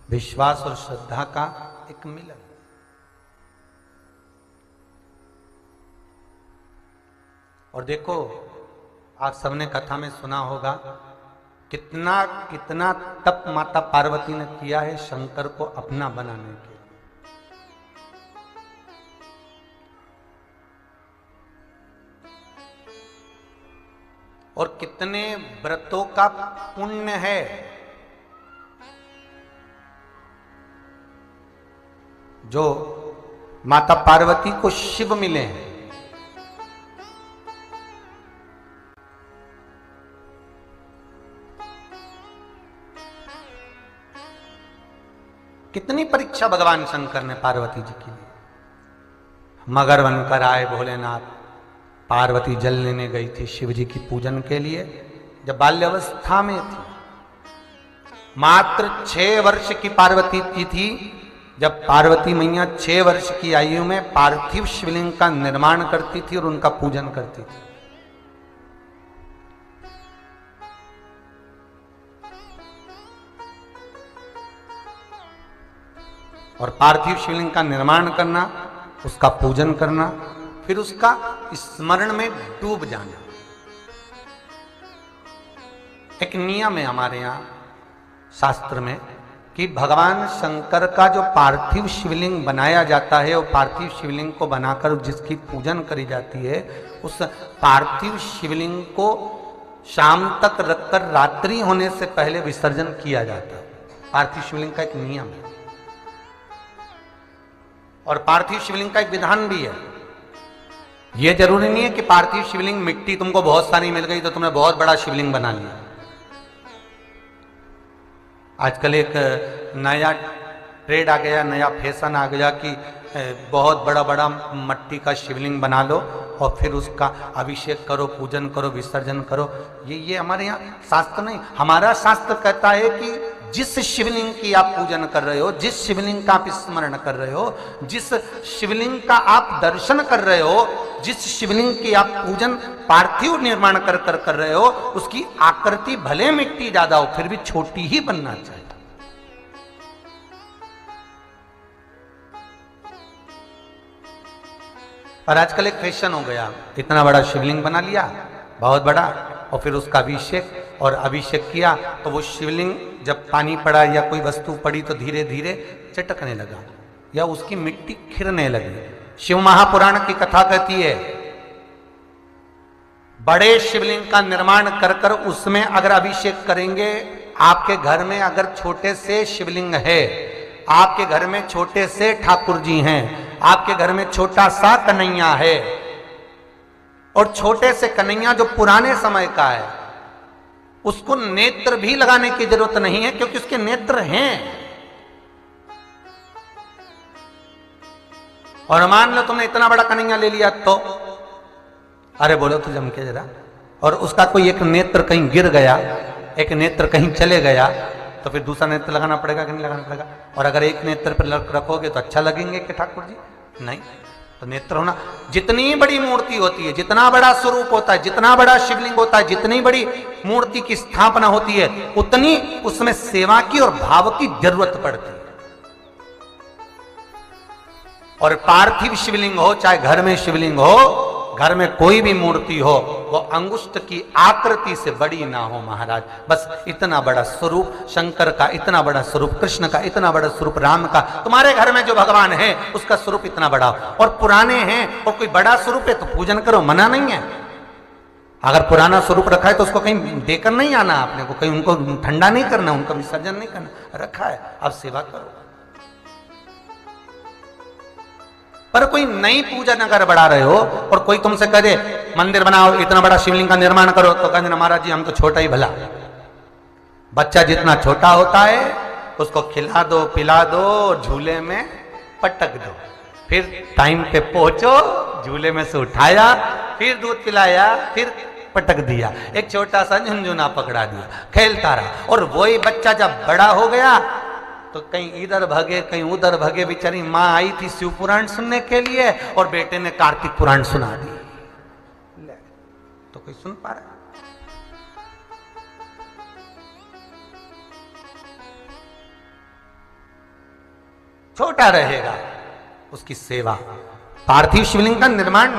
विश्वास और श्रद्धा का एक मिलन। और देखो आप सबने कथा में सुना होगा कितना कितना तप माता पार्वती ने किया है शंकर को अपना बनाने के। और कितने व्रतों का पुण्य है। जो माता पार्वती को शिव मिले हैं, कितनी परीक्षा भगवान शंकर ने पार्वती जी की ली। मगर बनकर आए भोलेनाथ। पार्वती जल लेने गई थी शिव जी की पूजन के लिए, जब बाल्यावस्था में थी। मात्र 6 वर्ष की पार्वती जी थी जब पार्वती मैया 6 वर्ष की आयु में पार्थिव शिवलिंग का निर्माण करती थी और उनका पूजन करती थी। और पार्थिव शिवलिंग का निर्माण करना, उसका पूजन करना, फिर उसका स्मरण में डूब जाना, एक नियम है हमारे यहां शास्त्र में कि भगवान शंकर का जो पार्थिव शिवलिंग बनाया जाता है, वो पार्थिव शिवलिंग को बनाकर जिसकी पूजन करी जाती है, उस पार्थिव शिवलिंग को शाम तक रखकर रात्रि होने से पहले विसर्जन किया जाता है। पार्थिव शिवलिंग का एक नियम है और पार्थिव शिवलिंग का एक विधान भी है। यह जरूरी नहीं है कि पार्थिव शिवलिंग मिट्टी तुमको बहुत सारी मिल गई तो तुमने बहुत बड़ा शिवलिंग बना लिया। आजकल एक नया ट्रेड आ गया, नया फैशन आ गया कि बहुत बड़ा बड़ा मट्टी का शिवलिंग बना लो और फिर उसका अभिषेक करो, पूजन करो, विसर्जन करो। ये हमारे यहाँ शास्त्र नहीं। हमारा शास्त्र कहता है कि जिस शिवलिंग की आप पूजन कर रहे हो, जिस शिवलिंग का आप स्मरण कर रहे हो, जिस शिवलिंग का आप दर्शन कर रहे हो, जिस शिवलिंग की आप पूजन पार्थिव निर्माण कर रहे हो, उसकी आकृति भले मिट्टी ज्यादा हो फिर भी छोटी ही बनना चाहिए। और आजकल एक फैशन हो गया, इतना बड़ा शिवलिंग बना लिया, बहुत बड़ा, और फिर उसका अभिषेक, और अभिषेक किया तो वो शिवलिंग जब पानी पड़ा या कोई वस्तु पड़ी तो धीरे धीरे चटकने लगा या उसकी मिट्टी खिरने लगी। शिव महापुराण की कथा कहती है, बड़े शिवलिंग का निर्माण कर उसमें अगर अभिषेक करेंगे, आपके घर में अगर छोटे से शिवलिंग है, आपके घर में छोटे से ठाकुर जी हैं, आपके घर में छोटा सा कन्हैया है, और छोटे से कन्हैया जो पुराने समय का है, उसको नेत्र भी लगाने की जरूरत नहीं है क्योंकि उसके नेत्र हैं। और मान लो तुमने इतना बड़ा कन्हैया ले लिया तो, अरे बोलो तो जम के जरा, और उसका कोई एक नेत्र कहीं गिर गया, एक नेत्र कहीं चले गया, तो फिर दूसरा नेत्र लगाना पड़ेगा कि नहीं लगाना पड़ेगा? और अगर एक नेत्र पर रखोगे तो अच्छा लगेंगे कि ठाकुर जी? नहीं। तो नेत्र होना, जितनी बड़ी मूर्ति होती है, जितना बड़ा स्वरूप होता है, जितना बड़ा शिवलिंग होता है, जितनी बड़ी मूर्ति की स्थापना होती है, उतनी उसमें सेवा की और भाव की जरूरत पड़ती है। और पार्थिव शिवलिंग हो चाहे घर में शिवलिंग हो, घर में कोई भी मूर्ति हो, वो अंगुष्ठ की आकृति से बड़ी ना हो महाराज। बस इतना बड़ा स्वरूप शंकर का, इतना बड़ा स्वरूप कृष्ण का, इतना बड़ा स्वरूप राम का, तुम्हारे घर में जो भगवान है उसका स्वरूप इतना बड़ा हो। और पुराने हैं और कोई बड़ा स्वरूप है तो पूजन करो, मना नहीं है। अगर पुराना स्वरूप रखा है तो उसको कहीं देकर नहीं आना, आपने को कहीं उनको ठंडा नहीं करना, उनका विसर्जन नहीं करना, रखा है अब सेवा करो। पर कोई नई पूजन अगर बढ़ा रहे हो और कोई तुमसे कह दे मंदिर बनाओ, इतना बड़ा शिवलिंग का निर्माण करो, तो कहते ना महाराज जी हम तो छोटा ही भला। बच्चा जितना छोटा होता है उसको खिला दो, पिला दो, झूले में पटक दो, फिर टाइम पे पहुंचो, झूले में से उठाया, फिर दूध पिलाया, फिर पटक दिया, एक छोटा सा झुनझुना पकड़ा दिया, खेलता रहा। और वही बच्चा जब बड़ा हो गया तो कहीं इधर भगे कहीं उधर भगे। बेचारी माँ आई थी शिव पुराण सुनने के लिए और बेटे ने कार्तिक पुराण सुना दी। तो कोई सुन पा रहा? छोटा रहेगा उसकी सेवा। पार्थिव शिवलिंग का निर्माण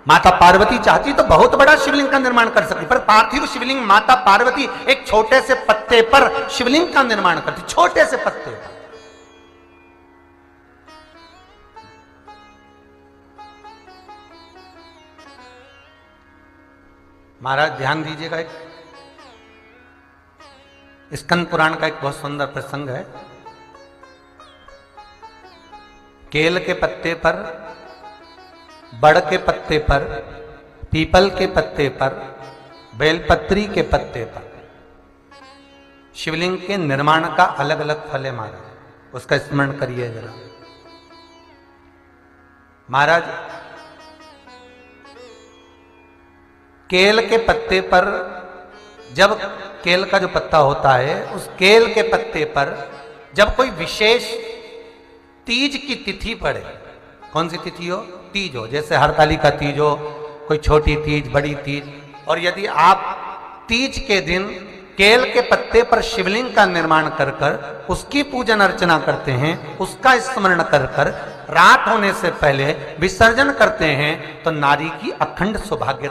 माता पार्वती चाहती तो बहुत बड़ा शिवलिंग का निर्माण कर सकती, पर पार्थिव शिवलिंग माता पार्वती एक छोटे से पत्ते पर शिवलिंग का निर्माण करती, छोटे से पत्ते पर। महाराज ध्यान दीजिएगा, एक स्कंद पुराण का एक बहुत सुंदर प्रसंग है। केल के पत्ते पर, बड़ के पत्ते पर, पीपल के पत्ते पर, बेलपत्री के पत्ते पर शिवलिंग के निर्माण का अलग अलग फल है महाराज, उसका स्मरण करिए जरा। महाराज केल के पत्ते पर, जब केल का जो पत्ता होता है उस केल के पत्ते पर जब कोई विशेष तीज की तिथि पड़े, कौन सी तिथि हो, तीज हो, जैसे हरतालिका तीज हो, कोई छोटी तीज, बड़ी तीज, और यदि आप तीज के दिन केल के पत्ते पर शिवलिंग का निर्माण कर कर उसकी पूजन अर्चना करते हैं, उसका स्मरण कर कर रात होने से पहले विसर्जन करते हैं, तो नारी की अखंड सौभाग्य